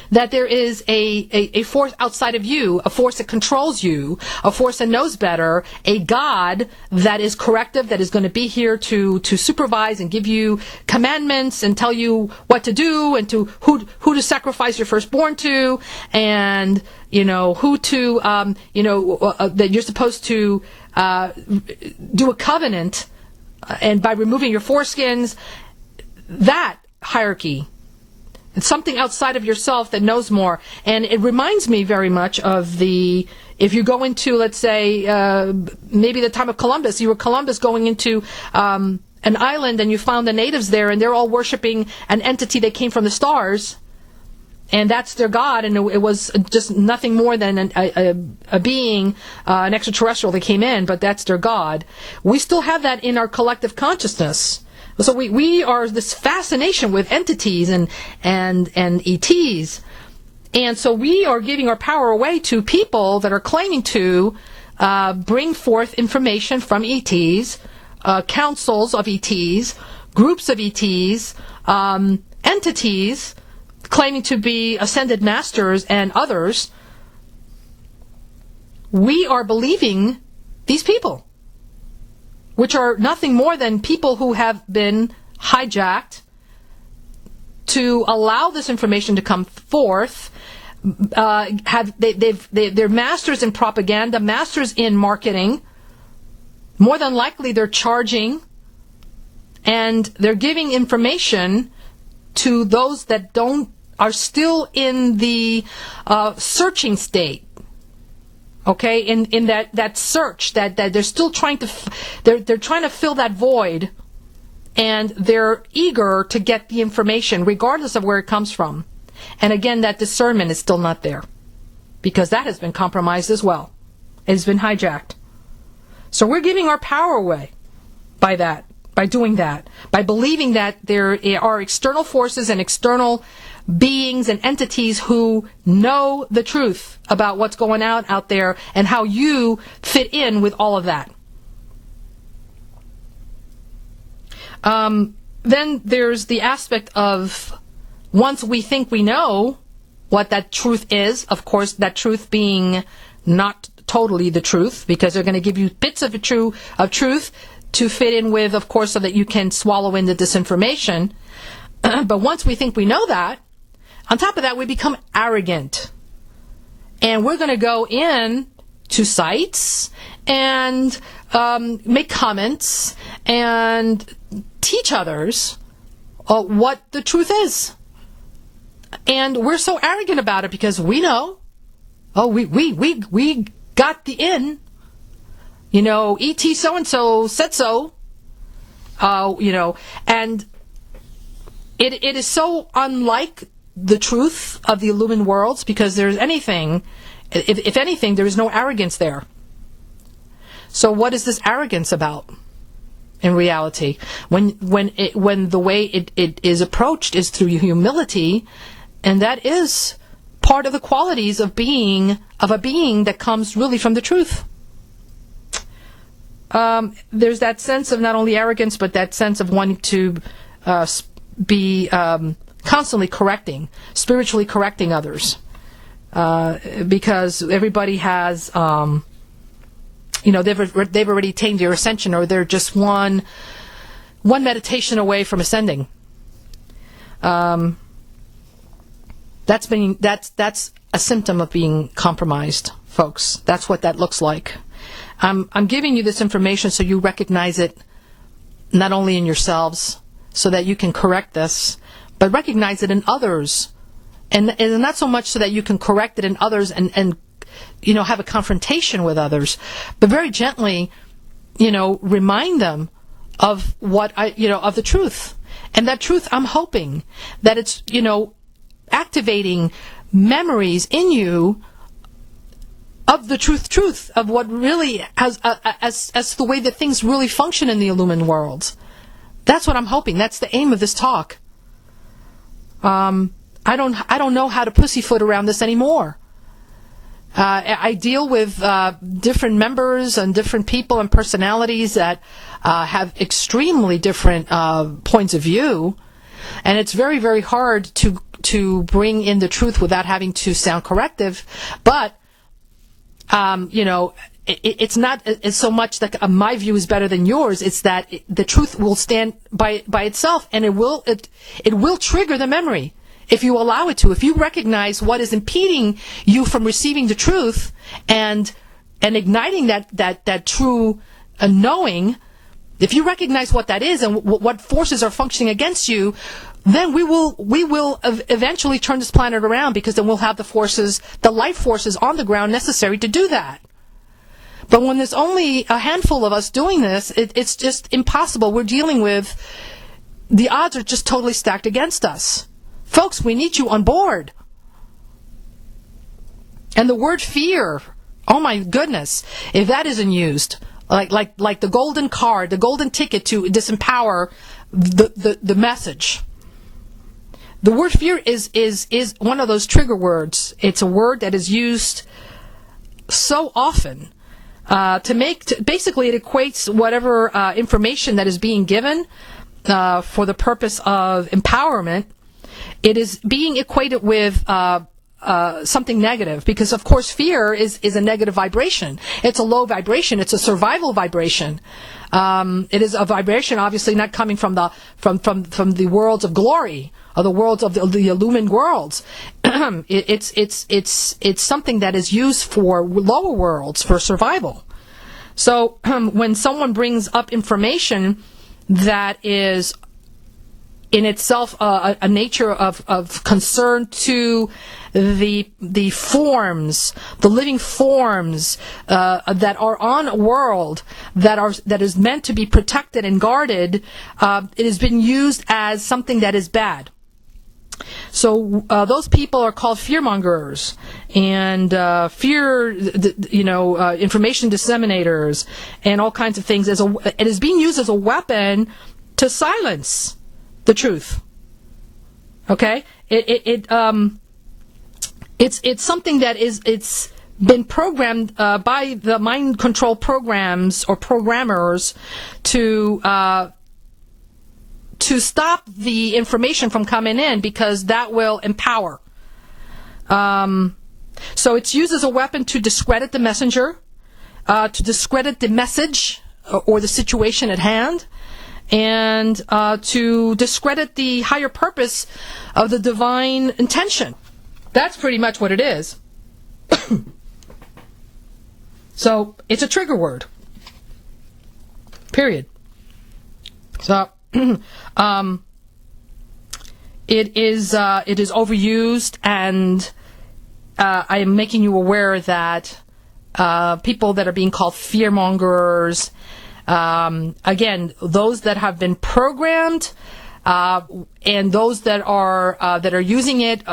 Speaker 1: that there is a force outside of you, a force that controls you, a force that knows better, a God that is corrective, that is going to be here to supervise and give you commandments and tell you what to do and to who to sacrifice your firstborn to, and who to that you're supposed to do a covenant and by removing your foreskins, that hierarchy. It's something outside of yourself that knows more. And it reminds me very much of if you go into, let's say, maybe the time of Columbus, you were Columbus going into an island and you found the natives there and they're all worshiping an entity that came from the stars. And that's their god, and it was just nothing more than a being, an extraterrestrial that came in, but that's their god. We still have that in our collective consciousness. So we are this fascination with entities and ETs. And so we are giving our power away to people that are claiming to bring forth information from ETs, councils of ETs, groups of ETs, entities claiming to be ascended masters and others. We are believing these people, which are nothing more than people who have been hijacked to allow this information to come forth. They're masters in propaganda, masters in marketing. More than likely, they're charging, and they're giving information to those that are still in the searching state. Okay, in that search, that they're still trying to, they're trying to fill that void, and they're eager to get the information, regardless of where it comes from. And again, that discernment is still not there, because that has been compromised as well. It has been hijacked. So we're giving our power away by that, by doing that, by believing that there are external forces and external beings and entities who know the truth about what's going on out there and how you fit in with all of that. Then there's the aspect of, once we think we know what that truth is, of course, that truth being not totally the truth, because they're going to give you bits of truth to fit in with, of course, so that you can swallow in the disinformation. But once we think we know that, on top of that, we become arrogant. And we're going to go in to sites and make comments and teach others what the truth is. And we're so arrogant about it because we know. Oh, we got the in. You know, E.T. so-and-so said so. And it is so unlike the truth of the illumined worlds, because if anything, there is no arrogance there. So what is this arrogance about in reality? When the way it is approached is through humility, and that is part of the qualities of a being that comes really from the truth. There's that sense of not only arrogance, but that sense of wanting to be constantly spiritually correcting others, because everybody has, they've already attained their ascension, or they're just one meditation away from ascending. That's a symptom of being compromised, folks. That's what that looks like. I'm giving you this information so you recognize it not only in yourselves, so that you can correct this, but recognize it in others. And not so much so that you can correct it in others and have a confrontation with others, but very gently, remind them of of the truth. And that truth, I'm hoping that it's, activating memories in you of the truth of what really as the way that things really function in the illumined world. That's what I'm hoping. That's the aim of this talk. I don't know how to pussyfoot around this anymore. I deal with different members and different people and personalities that have extremely different points of view, and it's very, very hard to bring in the truth without having to sound corrective. But it's not so much that my view is better than yours. It's that the truth will stand by itself, and it will trigger the memory if you allow it to. If you recognize what is impeding you from receiving the truth and igniting that true knowing, If you recognize what that is and what forces are functioning against you, then we will eventually turn this planet around, because then we'll have the life forces on the ground necessary to do that. But when there's only a handful of us doing this, it's just impossible. The odds are just totally stacked against us. Folks, we need you on board. And the word fear, oh my goodness, if that isn't used, like the golden card, the golden ticket to disempower the message. The word fear is one of those trigger words. It's a word that is used so often basically it equates whatever information that is being given for the purpose of empowerment. It is being equated with something negative, because of course fear is a negative vibration. It's a low vibration. It's a survival vibration. It is a vibration obviously not coming from the worlds of glory, or the worlds of the illumined worlds. It's something that is used for lower worlds, for survival. So when someone brings up information that is in itself a nature of concern to the forms, the living forms that are on a world that is meant to be protected and guarded, it has been used as something that is bad. So those people are called fearmongers and information disseminators and all kinds of things. It is being used as a weapon to silence the truth. Okay, it's something that it's been programmed by the mind control programs or programmers to stop the information from coming in, because that will empower. So it's used as a weapon to discredit the messenger, to discredit the message or the situation at hand, and to discredit the higher purpose of the divine intention. That's pretty much what it is. So it's a trigger word. Period. So it is overused, and I am making you aware that people that are being called fearmongers, again, those that have been programmed, and those that are using it,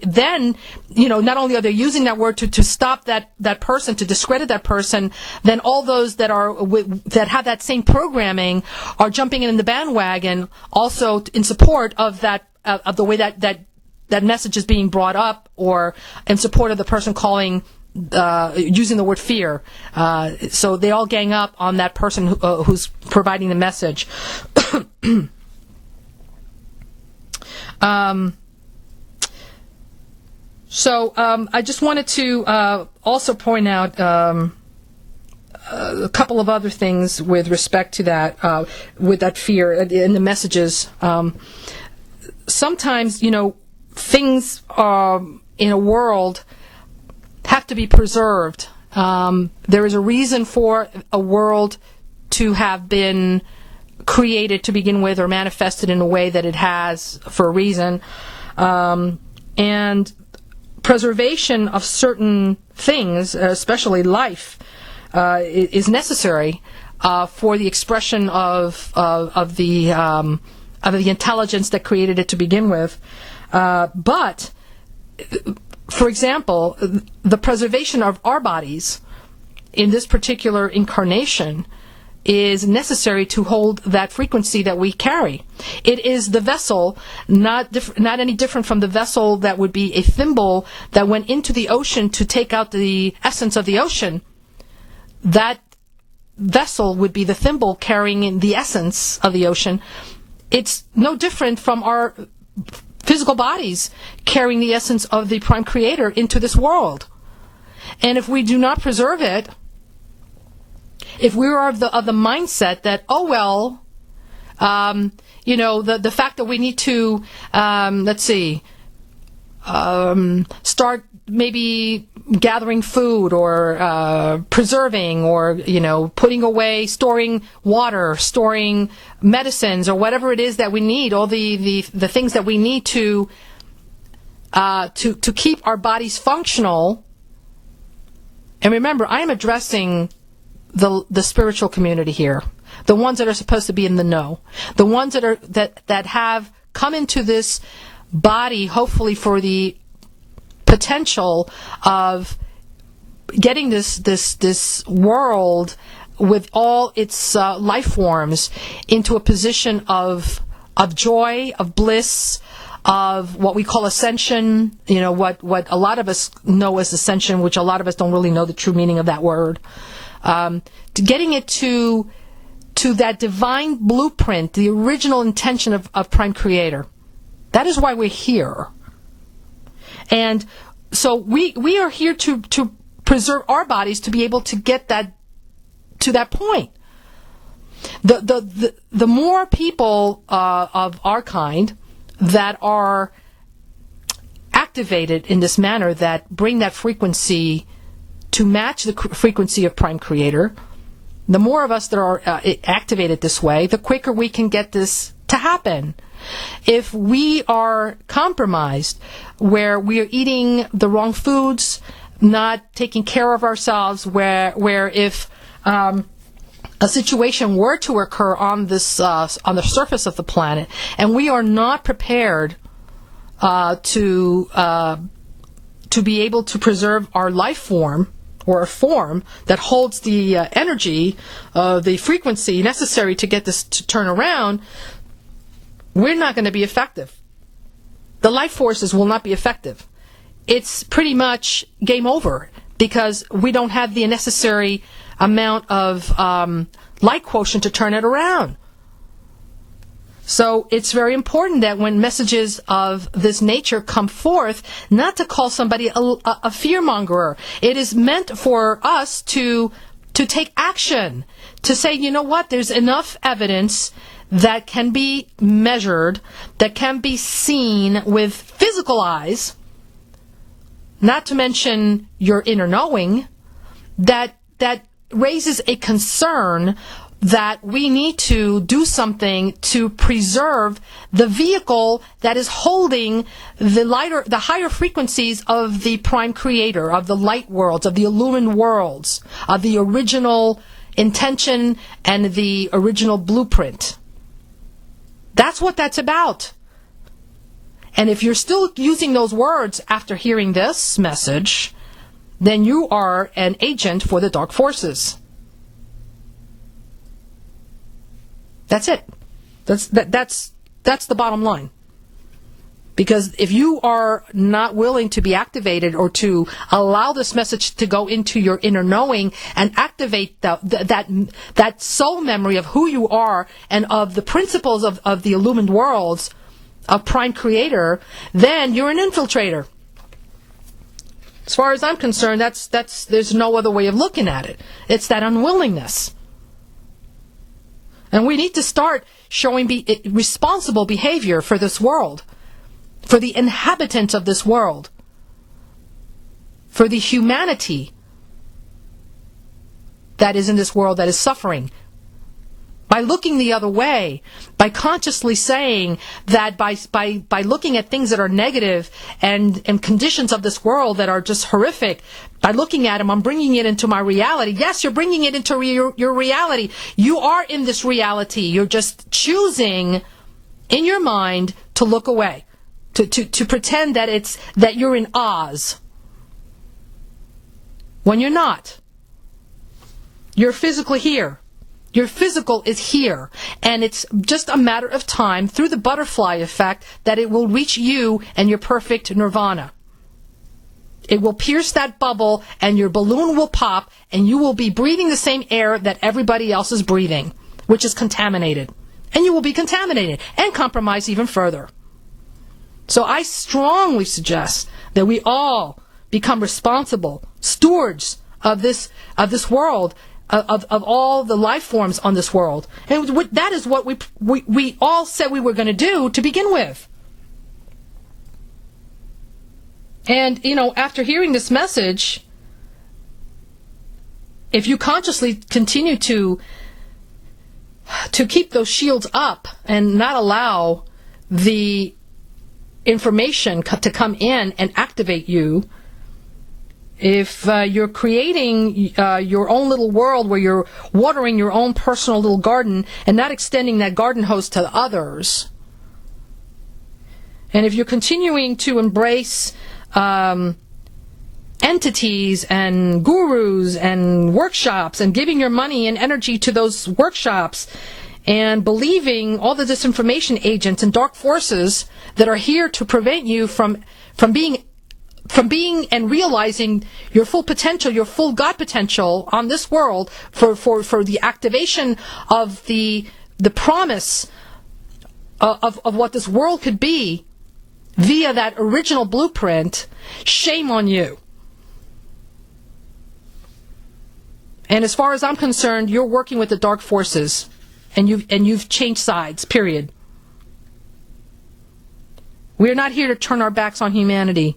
Speaker 1: then, not only are they using that word to stop that person, to discredit that person, then all those that have that same programming are jumping in the bandwagon, also in support of that, of the way that message is being brought up, or in support of the person using the word fear. So they all gang up on that person who's providing the message. So I just wanted to also point out a couple of other things with respect to that, with that fear in the messages. Sometimes, things in a world have to be preserved. There is a reason for a world to have been created to begin with, or manifested in a way that it has for a reason. And preservation of certain things, especially life, is necessary for the expression of the intelligence that created it to begin with. But, for example, the preservation of our bodies in this particular incarnation is necessary to hold that frequency that we carry. It is the vessel, not any different from the vessel that would be a thimble that went into the ocean to take out the essence of the ocean. That vessel would be the thimble carrying in the essence of the ocean. It's no different from our physical bodies carrying the essence of the Prime Creator into this world. And if we do not preserve it, if we are of the mindset that, the fact that we need to, start maybe gathering food or preserving or, putting away, storing water, storing medicines or whatever it is that we need, all the things that we need to keep our bodies functional. And remember, I am addressing the spiritual community here, the ones that are supposed to be in the know, the ones that have come into this body, hopefully for the potential of getting this world with all its life forms into a position of joy, of bliss, of what we call ascension, what a lot of us know as ascension, which a lot of us don't really know the true meaning of that word. To getting it to that divine blueprint, the original intention of Prime Creator. That is why we're here. And so we are here to preserve our bodies to be able to get that to that point. The more people of our kind that are activated in this manner, that bring that frequency to match the frequency of Prime Creator, the more of us that are activated this way, the quicker we can get this to happen. If we are compromised, where we are eating the wrong foods, not taking care of ourselves, where if a situation were to occur on this on the surface of the planet, and we are not prepared to be able to preserve our life form, or a form that holds the energy, the frequency necessary to get this to turn around, we're not going to be effective. The life forces will not be effective. It's pretty much game over because we don't have the necessary amount of light quotient to turn it around. So it's very important that when messages of this nature come forth, not to call somebody a fearmongerer. It is meant for us to take action, to say, you know what, there's enough evidence that can be measured, that can be seen with physical eyes, not to mention your inner knowing, that raises a concern that we need to do something to preserve the vehicle that is holding the higher frequencies of the Prime Creator, of the light worlds, of the illumined worlds, of the original intention and the original blueprint. That's what that's about. And if you're still using those words after hearing this message, then you are an agent for the dark forces. That's it. That's the bottom line. Because if you are not willing to be activated or to allow this message to go into your inner knowing and activate that soul memory of who you are and of the principles of the illumined worlds of Prime Creator, then you're an infiltrator. As far as I'm concerned, there's no other way of looking at it. It's that unwillingness. And we need to start showing responsible behavior for this world, for the inhabitants of this world, for the humanity that is in this world that is suffering. By looking the other way, by consciously saying that by looking at things that are negative and conditions of this world that are just horrific, by looking at them, I'm bringing it into my reality. Yes, you're bringing it into your reality. You are in this reality. You're just choosing in your mind to look away, to pretend that you're in Oz when you're not. You're physically here. Your physical is here, and it's just a matter of time, through the butterfly effect, that it will reach you and your perfect nirvana. It will pierce that bubble, and your balloon will pop, and you will be breathing the same air that everybody else is breathing, which is contaminated. And you will be contaminated and compromised even further. So I strongly suggest that we all become responsible stewards of this world, of all the life forms on this world. And that is what we all said we were going to do to begin with. And, after hearing this message, if you consciously continue to keep those shields up and not allow the information to come in and activate you, if you're creating your own little world where you're watering your own personal little garden and not extending that garden hose to others, and if you're continuing to embrace entities and gurus and workshops and giving your money and energy to those workshops and believing all the disinformation agents and dark forces that are here to prevent you from being and realizing your full potential, your full God potential on this world for the activation of the promise of what this world could be via that original blueprint, shame on you. And as far as I'm concerned, you're working with the dark forces, and you've changed sides, period. We're not here to turn our backs on humanity.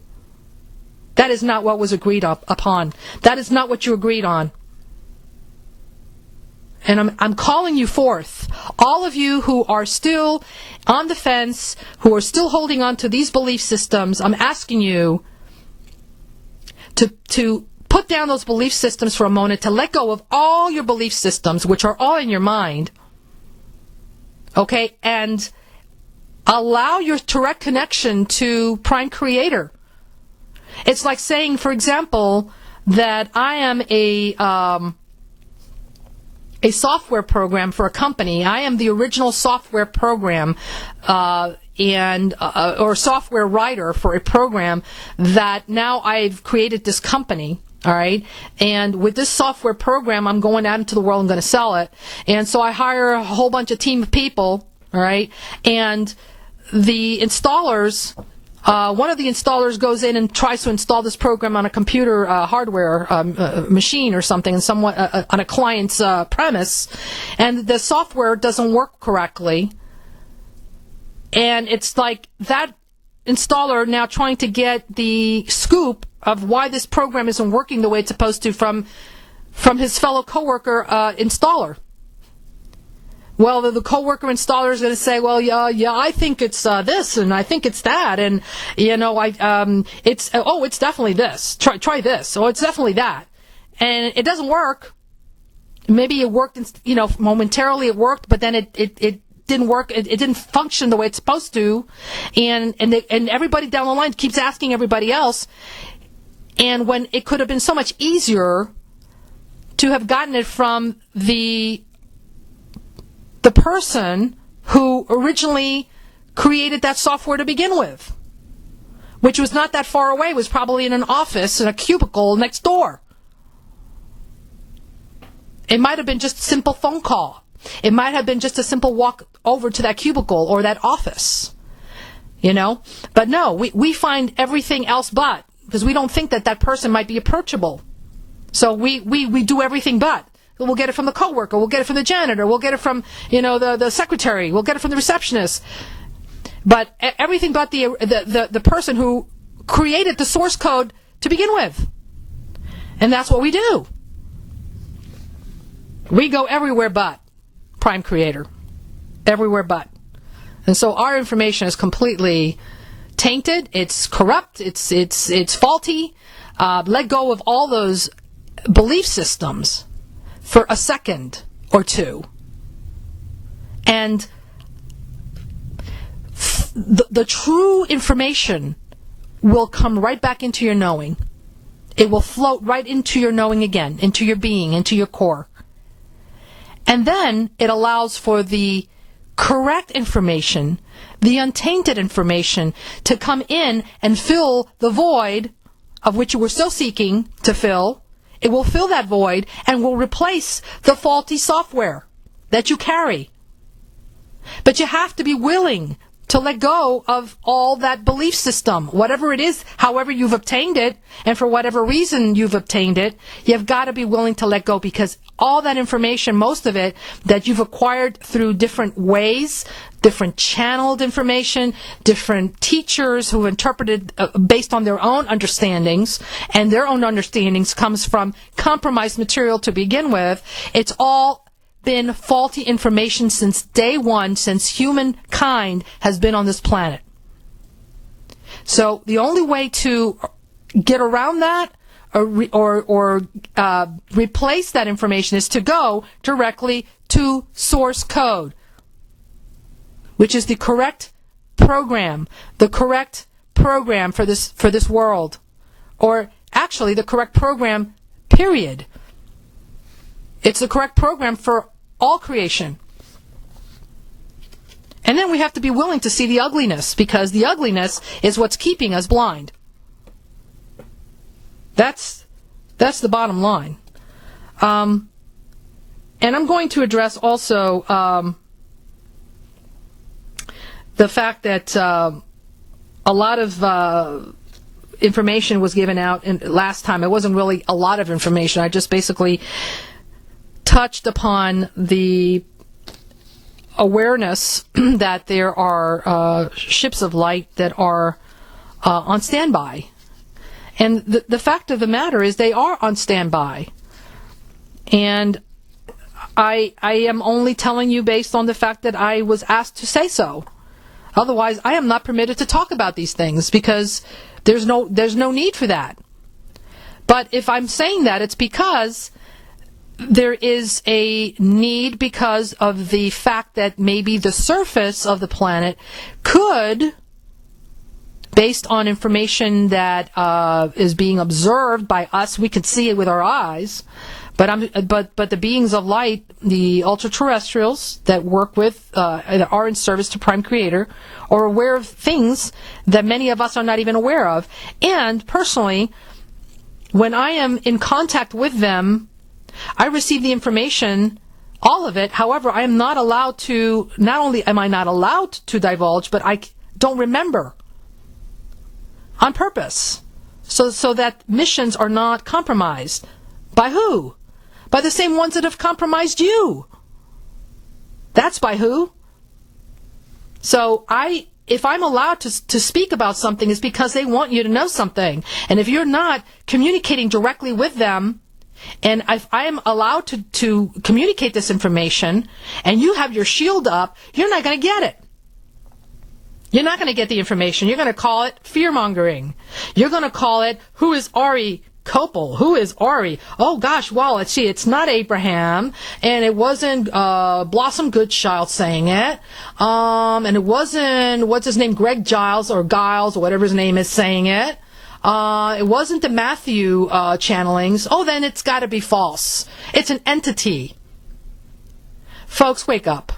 Speaker 1: That is not what was agreed upon. That is not what you agreed on. And I'm calling you forth, all of you who are still on the fence, who are still holding on to these belief systems. I'm asking you to put down those belief systems for a moment, to let go of all your belief systems, which are all in your mind, okay, and allow your direct connection to Prime Creator. It's like saying, for example, that I am a software program for a company. I am the original software program or software writer for a program that now I've created this company. All right. And with this software program, I'm going out into the world and going to sell it. And so I hire a whole bunch of team of people. All right. And the installers, one of the installers goes in and tries to install this program on a computer hardware machine or something, and somewhat on a client's premise, and the software doesn't work correctly. And it's like that installer now trying to get the scoop of why this program isn't working the way it's supposed to from his fellow coworker installer. Well, the coworker installer is going to say, "Well, yeah, I think it's this, and I think it's that, and it's definitely this. Try this. Oh, it's definitely that." And it doesn't work. Maybe it worked, momentarily it worked, but then it didn't work. It didn't function the way it's supposed to, and everybody down the line keeps asking everybody else. And when it could have been so much easier to have gotten it from the person who originally created that software to begin with, which was not that far away, was probably in an office, in a cubicle next door. It might have been just a simple phone call. It might have been just a simple walk over to that cubicle or that office, But no, we find everything else but, because we don't think that person might be approachable. So we do everything but. We'll get it from the coworker. We'll get it from the janitor. We'll get it from, the secretary. We'll get it from the receptionist. But everything but the person who created the source code to begin with. And that's what we do. We go everywhere but Prime Creator. Everywhere but. And so our information is completely tainted. It's corrupt. It's faulty. Let go of all those belief systems for a second or two. And the true information will come right back into your knowing. It will float right into your knowing again, into your being, into your core. And then it allows for the correct information, the untainted information, to come in and fill the void of which you were still seeking to fill. It will fill that void and will replace the faulty software that you carry. But you have to be willing to let go of all that belief system, whatever it is, however you've obtained it, and for whatever reason you've obtained it, you've got to be willing to let go, because all that information, most of it, that you've acquired through different ways, different channeled information, different teachers who interpreted based on their own understandings, and their own understandings comes from compromised material to begin with. It's all been faulty information since day one, since humankind has been on this planet. So the only way to get around that or replace that information is to go directly to source code, which is the correct program for this world, or actually the correct program, period. It's the correct program for all creation. And then we have to be willing to see the ugliness, because the ugliness is what's keeping us blind. That's the bottom line. And I'm going to address also the fact that a lot of information was given out last time. It wasn't really a lot of information. I just basically touched upon the awareness that there are ships of light that are on standby. And the fact of the matter is they are on standby. And I am only telling you based on the fact that I was asked to say so. Otherwise, I am not permitted to talk about these things, because there's no need for that. But if I'm saying that, it's because there is a need, because of the fact that maybe the surface of the planet could, based on information that is being observed by us, we could see it with our eyes, but the beings of light, the ultra-terrestrials that work with, that are in service to Prime Creator, are aware of things that many of us are not even aware of. And personally, when I am in contact with them, I receive the information, all of it. However, I am not allowed to, not only am I not allowed to divulge, but I don't remember on purpose, so that missions are not compromised. By who? By the same ones that have compromised you. That's by who. So if I'm allowed to speak about something, it's because they want you to know something. And if you're not communicating directly with them, and if I am allowed to communicate this information, and you have your shield up, you're not going to get it. You're not going to get the information. You're going to call it fear-mongering. You're going to call it, who is Ari Kopel? Who is Ari? Oh gosh, well, let's see, it's not Abraham, and it wasn't Blossom Goodchild saying it, and it wasn't, what's his name, Greg Giles or whatever his name is, saying it. It wasn't the Matthew channelings. Oh, then it's got to be false. It's an entity. Folks, wake up.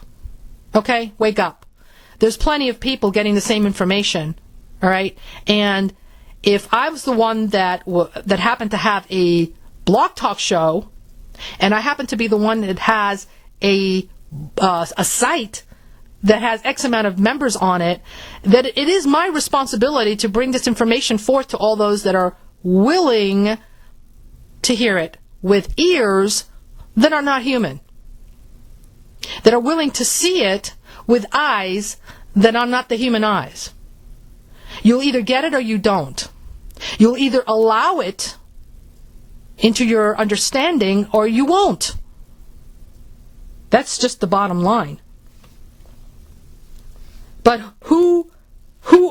Speaker 1: Okay? Wake up. There's plenty of people getting the same information. All right? And if I was the one that happened to have a blog talk show, and I happen to be the one that has a site that has X amount of members on it, that it is my responsibility to bring this information forth to all those that are willing to hear it with ears that are not human, that are willing to see it with eyes that are not the human eyes. You'll either get it or you don't. You'll either allow it into your understanding or you won't. That's just the bottom line. But who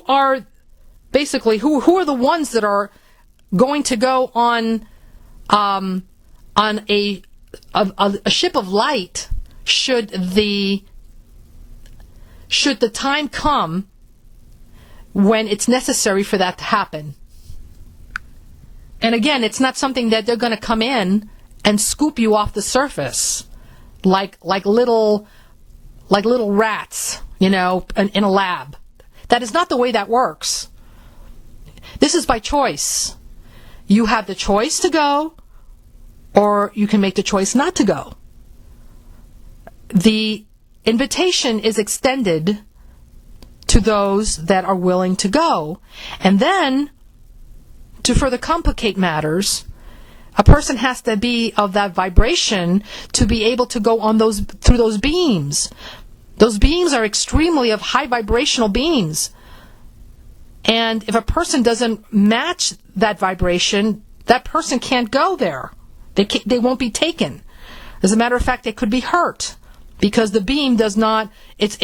Speaker 1: are basically who are the ones that are going to go on a ship of light should the time come when it's necessary for that to happen? And again, it's not something that they're going to come in and scoop you off the surface like little rats, in a lab. That is not the way that works. This is by choice. You have the choice to go, or you can make the choice not to go. The invitation is extended to those that are willing to go. And then, to further complicate matters, a person has to be of that vibration to be able to go on through those beams. Those beams are extremely of high vibrational beams. And if a person doesn't match that vibration, that person can't go there. They won't be taken. As a matter of fact, they could be hurt because the beam does not, it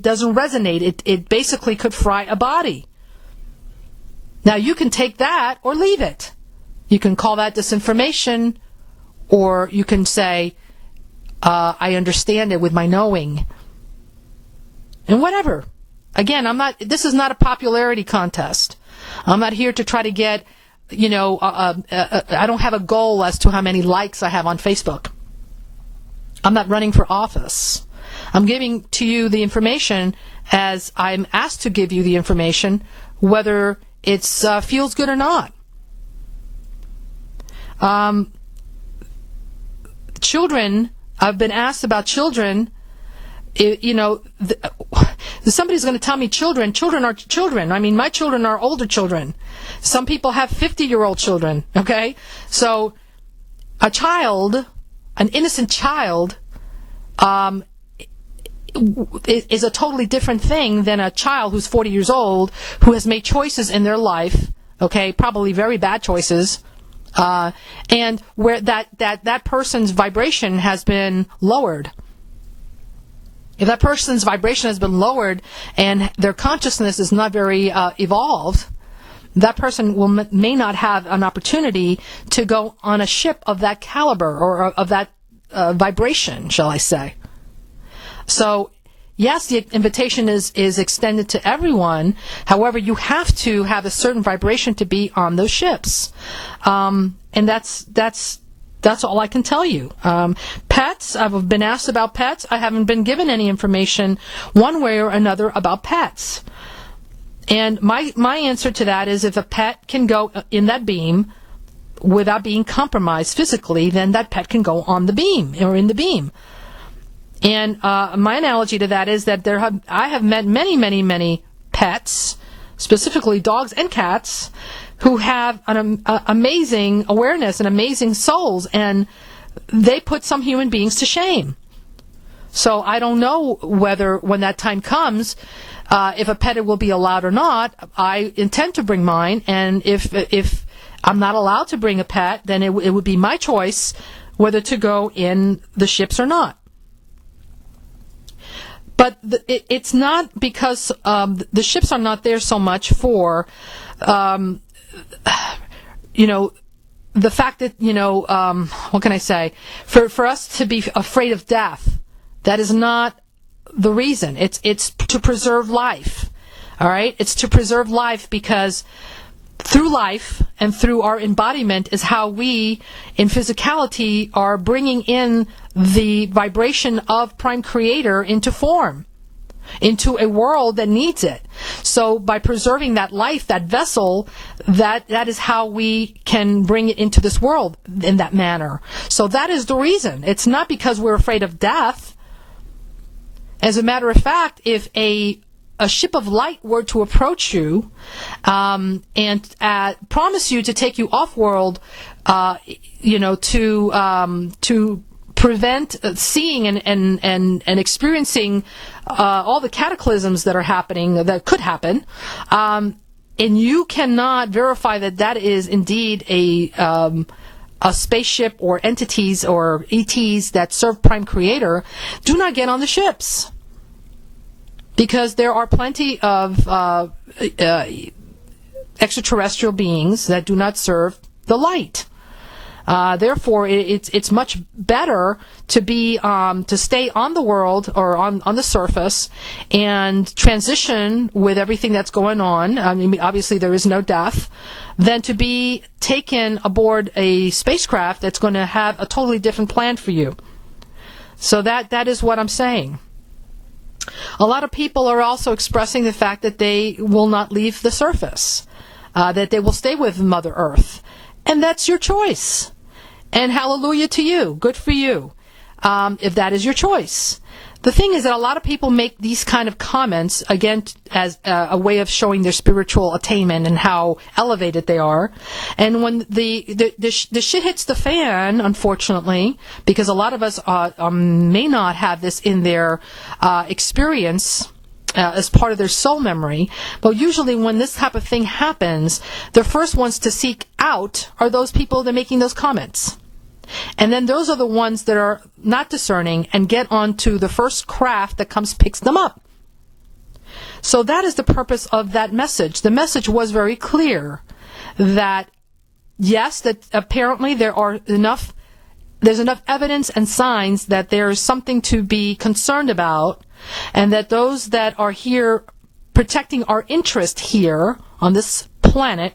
Speaker 1: doesn't resonate. It basically could fry a body. Now you can take that or leave it. You can call that disinformation, or you can say, I understand it with my knowing. And whatever. Again, this is not a popularity contest. I'm not here to try to get, I don't have a goal as to how many likes I have on Facebook. I'm not running for office. I'm giving to you the information as I'm asked to give you the information, whether it feels good or not. Children, I've been asked about children. Somebody's going to tell me children are children. I mean, my children are older children. Some people have 50-year-old children, okay? So a child, an innocent child, is a totally different thing than a child who's 40 years old, who has made choices in their life, okay, probably very bad choices, and where that person's vibration has been lowered. If that person's vibration has been lowered and their consciousness is not very evolved, that person may not have an opportunity to go on a ship of that caliber or of that vibration, shall I say. So, yes, the invitation is extended to everyone. However, you have to have a certain vibration to be on those ships. And that's all I can tell you. Pets, I've been asked about pets. I haven't been given any information one way or another about pets. And my answer to that is, if a pet can go in that beam without being compromised physically, then that pet can go on the beam or in the beam. And my analogy to that is that I have met many pets, specifically dogs and cats, who have an amazing awareness and amazing souls, and they put some human beings to shame. So I don't know whether, when that time comes, if a pet will be allowed or not. I intend to bring mine, and if I'm not allowed to bring a pet, then it would be my choice whether to go in the ships or not. But it's not because the ships are not there so much for, the fact that, what can I say? For us to be afraid of death, that is not the reason. It's to preserve life. All right? It's to preserve life, because through life and through our embodiment is how we, in physicality, are bringing in the vibration of Prime Creator into form, into a world that needs it. So by preserving that life, that vessel, that is how we can bring it into this world in that manner. So that is the reason. It's not because we're afraid of death. As a matter of fact, if a ship of light were to approach you and promise you to take you off-world, to prevent seeing and experiencing all the cataclysms that are happening, that could happen, and you cannot verify that is indeed a spaceship or entities or ETs that serve Prime Creator, do not get on the ships. Because there are plenty of extraterrestrial beings that do not serve the light. Therefore, it's much better to be to stay on the world or on the surface and transition with everything that's going on. I mean, obviously there is no death, than to be taken aboard a spacecraft that's going to have a totally different plan for you. So that is what I'm saying. A lot of people are also expressing the fact that they will not leave the surface, that they will stay with Mother Earth. And that's your choice. And hallelujah to you. Good for you, if that is your choice. the thing is that a lot of people make these kind of comments, again, as a way of showing their spiritual attainment and how elevated they are. And when the shit hits the fan, unfortunately, because a lot of us may not have this in their experience as part of their soul memory, but usually when this type of thing happens, the first ones to seek out are those people that are making those comments. And then those are the ones that are not discerning and get onto the first craft that picks them up. So that is the purpose of that message. The message was very clear that, yes, that apparently there's enough evidence and signs that there is something to be concerned about, and that those that are here protecting our interest here on this planet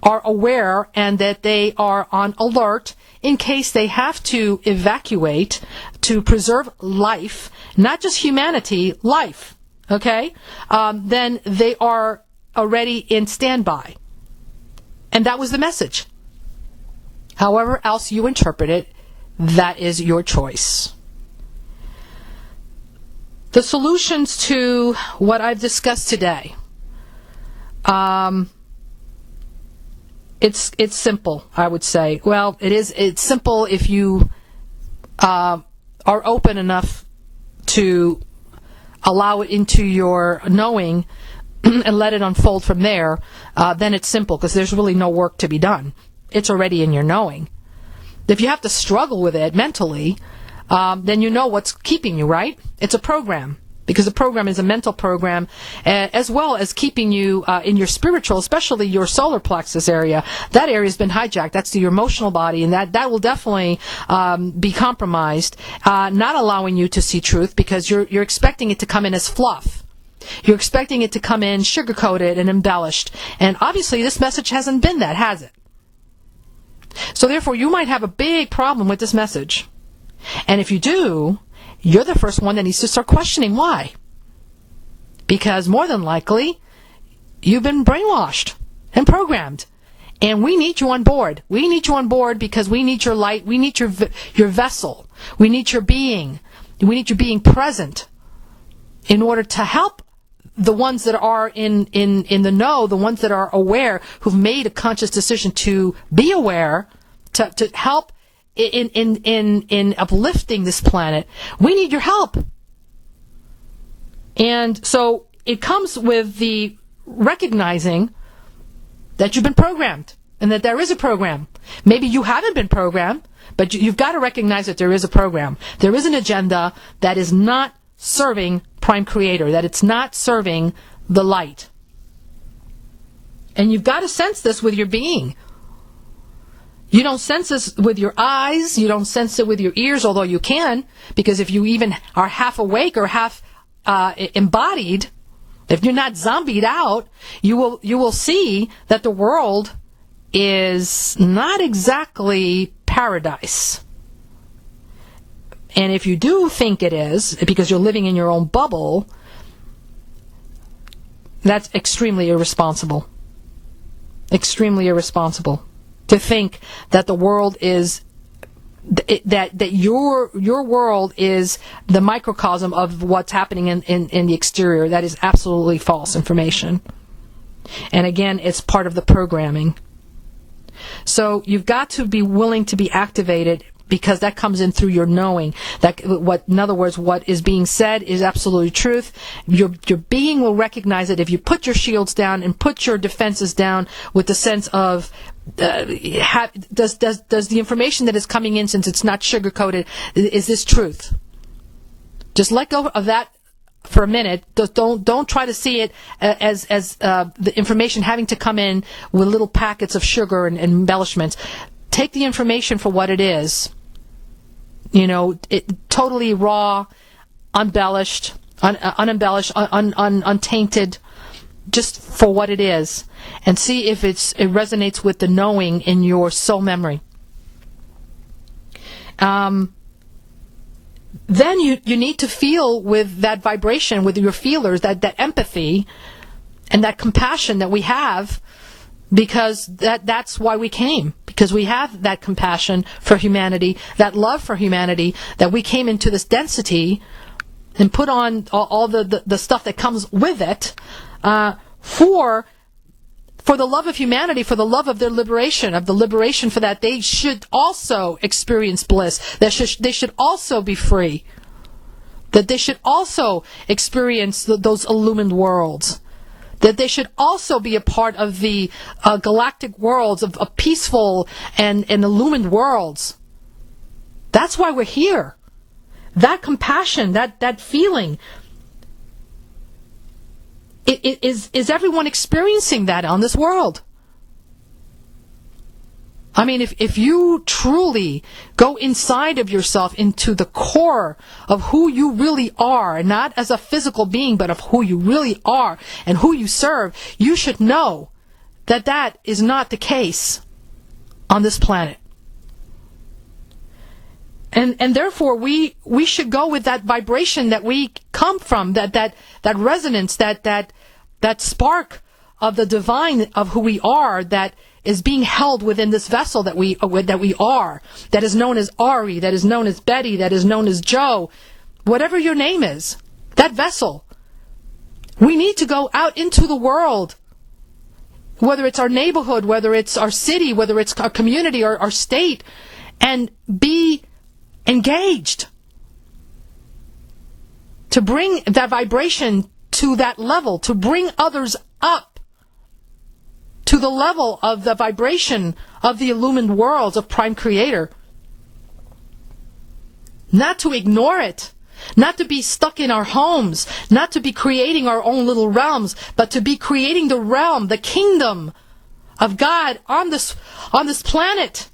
Speaker 1: are aware, and that they are on alert in case they have to evacuate to preserve life, not just humanity, life, okay? Then they are already in standby. And that was the message. However else you interpret it, that is your choice. The solutions to what I've discussed today, it's simple, I would say. Well, it's simple if you are open enough to allow it into your knowing and let it unfold from there. Then it's simple, because there's really no work to be done. It's already in your knowing. If you have to struggle with it mentally, then you know what's keeping you, right? It's a program, because the program is a mental program, as well as keeping you in your spiritual, especially your solar plexus area. That area has been hijacked. That's your emotional body, and that will definitely be compromised, not allowing you to see truth, because you're expecting it to come in as fluff. You're expecting it to come in sugar-coated and embellished. And obviously this message hasn't been that, has it? So therefore, you might have a big problem with this message. And if you do, you're the first one that needs to start questioning why. Because more than likely, you've been brainwashed and programmed. And we need you on board. We need you on board because we need your light. We need your vessel. We need your being. We need you being present in order to help the ones that are in the know, the ones that are aware, who've made a conscious decision to be aware, to help in uplifting this planet. We need your help. And so it comes with the recognizing that you've been programmed and that there is a program. Maybe you haven't been programmed, but you've got to recognize that there is a program. There is an agenda that is not serving Prime Creator, that it's not serving the light. And you've got to sense this with your being. You don't sense this with your eyes, you don't sense it with your ears, although you can, because if you even are half awake or half embodied, if you're not zombied out, you will see that the world is not exactly paradise. And if you do think it is, because you're living in your own bubble, that's extremely irresponsible. Extremely irresponsible. To think that the world is, that your world is the microcosm of what's happening in the exterior. That is absolutely false information. And again, it's part of the programming. So you've got to be willing to be activated, because that comes in through your knowing. In other words, what is being said is absolutely truth. Your being will recognize it if you put your shields down and put your defenses down with the sense of, does the information that is coming in, since it's not sugar-coated, is this truth? Just let go of that for a minute. Don't try to see it as the information having to come in with little packets of sugar and embellishments. Take the information for what it is. Totally raw, unembellished, untainted, just for what it is, and see if it resonates with the knowing in your soul memory. Then you need to feel with that vibration, with your feelers, that empathy and that compassion that we have, because that's why we came. Because we have that compassion for humanity, that love for humanity, that we came into this density and put on all the stuff that comes with it, for the love of humanity, for the love of their liberation, for that they should also experience bliss, they should also be free, that they should also experience those illumined worlds, that they should also be a part of the galactic worlds, of peaceful and illumined worlds. That's why we're here. That compassion, that feeling, is everyone experiencing that on this world? I mean, if you truly go inside of yourself into the core of who you really are, not as a physical being, but of who you really are and who you serve, you should know that that is not the case on this planet. And therefore we should go with that vibration that we come from, that resonance, that spark of the divine of who we are, that is being held within this vessel that we are, that is known as Ari, that is known as Betty, that is known as Joe, whatever your name is, that vessel. We need to go out into the world, whether it's our neighborhood, whether it's our city, whether it's our community or our state, and be engaged to bring that vibration to that level, to bring others up to the level of the vibration of the illumined worlds of Prime Creator. Not to ignore it, not to be stuck in our homes, not to be creating our own little realms, but to be creating the realm, the kingdom of God on this planet.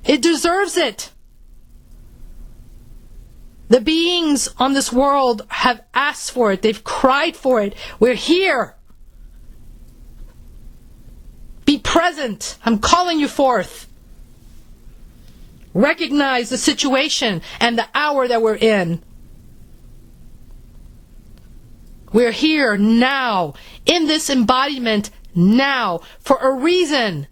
Speaker 1: It deserves it. The beings on this world have asked for it. They've cried for it. We're here. Be present. I'm calling you forth. Recognize the situation and the hour that we're in. We're here now, in this embodiment now, for a reason.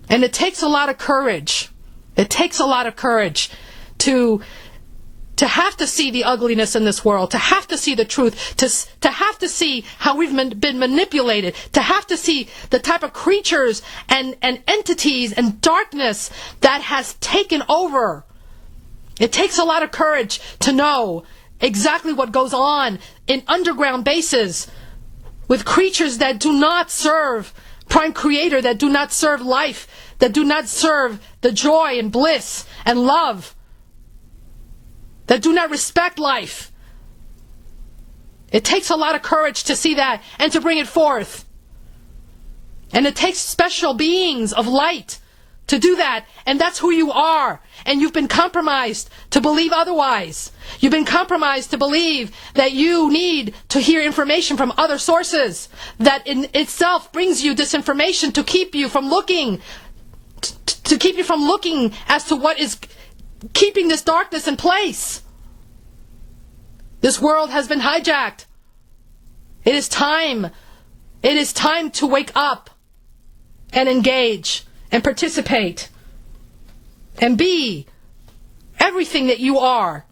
Speaker 1: And it takes a lot of courage. It takes a lot of courage to have to see the ugliness in this world, to have to see the truth, to have to see how we've been manipulated, to have to see the type of creatures and entities and darkness that has taken over. It takes a lot of courage to know exactly what goes on in underground bases with creatures that do not serve Prime Creator, that do not serve life, that do not serve the joy and bliss and love, that do not respect life. It takes a lot of courage to see that and to bring it forth. And it takes special beings of light to do that, and that's who you are. And you've been compromised to believe otherwise. You've been compromised to believe that you need to hear information from other sources, that in itself brings you disinformation to keep you from looking, to keep you from looking as to what is keeping this darkness in place. This world has been hijacked. It is time. It is time to wake up and engage and participate and be everything that you are.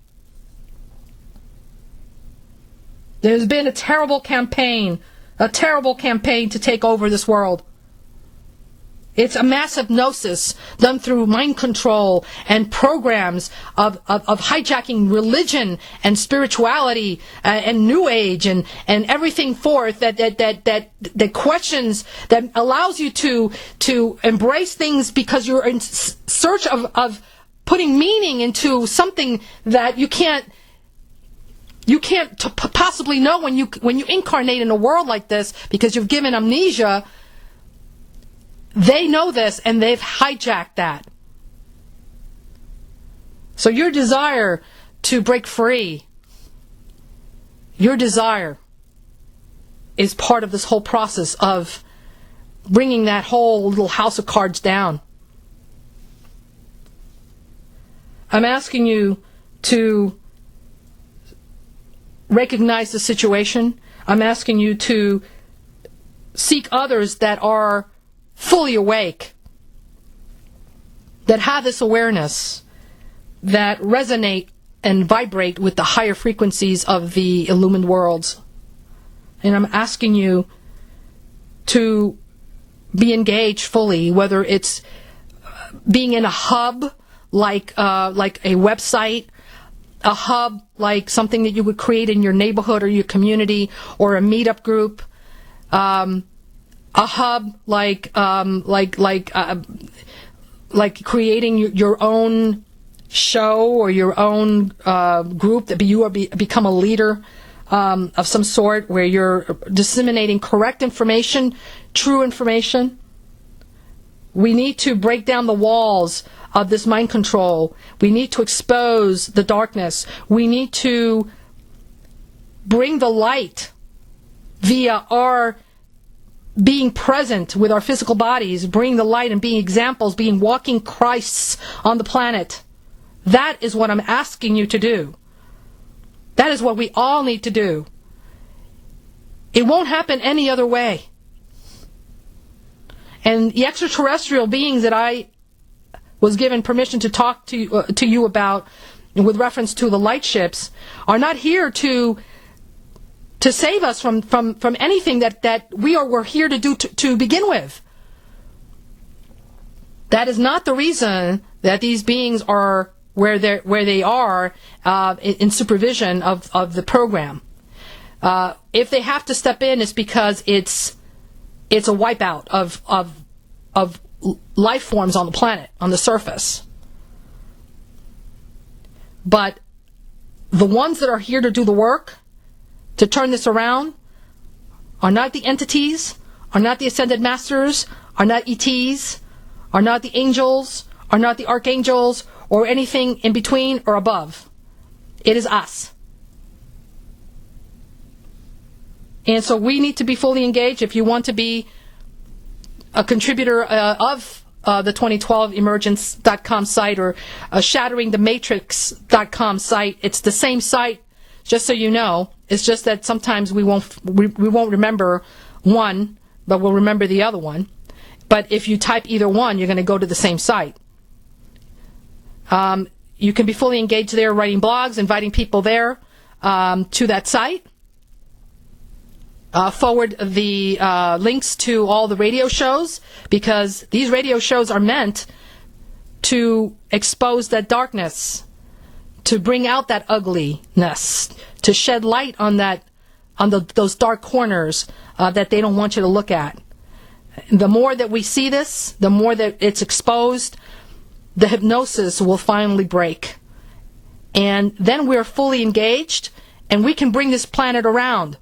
Speaker 1: There's been a terrible campaign to take over this world. It's a mass hypnosis done through mind control and programs of hijacking religion and spirituality and New Age and everything forth that questions, that allows you to embrace things because you're in search of putting meaning into something that you can't possibly know when you incarnate in a world like this, because you've given amnesia. They know this, and they've hijacked that. So your desire to break free, your desire is part of this whole process of bringing that whole little house of cards down. I'm asking you to recognize the situation. I'm asking you to seek others that are fully awake, that have this awareness, that resonate and vibrate with the higher frequencies of the illumined worlds. And I'm asking you to be engaged fully, whether it's being in a hub like a website, a hub like something that you would create in your neighborhood or your community, or a meetup group, a hub like creating your own show or your own group that you become a leader of some sort, where you're disseminating correct information, true information. We need to break down the walls of this mind control. We need to expose the darkness. We need to bring the light via our being present with our physical bodies, bring the light and being examples, being walking Christs on the planet. That is what I'm asking you to do. That is what we all need to do. It won't happen any other way. And the extraterrestrial beings that I was given permission to talk to you about with reference to the light ships are not here to save us from anything that we're here to do to begin with. That is not the reason that these beings are where they are in supervision of the program. If they have to step in, it's because it's a wipeout of life forms on the planet, on the surface. But the ones that are here to do the work, to turn this around, are not the entities, are not the ascended masters, are not ETs, are not the angels, are not the archangels, or anything in between or above. It is us. And so we need to be fully engaged. If you want to be a contributor of the 2012 emergence.com site or shatteringthematrix.com site, it's the same site, just so you know. It's just that sometimes we won't remember one, but we'll remember the other one. But if you type either one, you're going to go to the same site. You can be fully engaged there, writing blogs, inviting people there to that site. Forward the links to all the radio shows, because these radio shows are meant to expose that darkness, to bring out that ugliness, to shed light on those dark corners that they don't want you to look at. The more that we see this, the more that it's exposed, the hypnosis will finally break. And then we're fully engaged, and we can bring this planet around.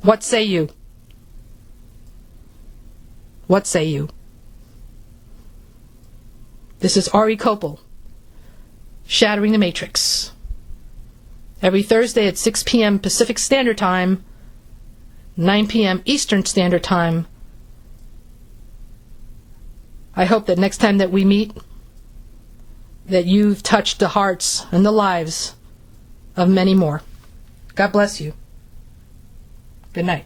Speaker 1: What say you? What say you? This is Ari Kopel, Shattering the Matrix. Every Thursday at 6 p.m. Pacific Standard Time, 9 p.m. Eastern Standard Time. I hope that next time that we meet, that you've touched the hearts and the lives of many more. God bless you. Good night.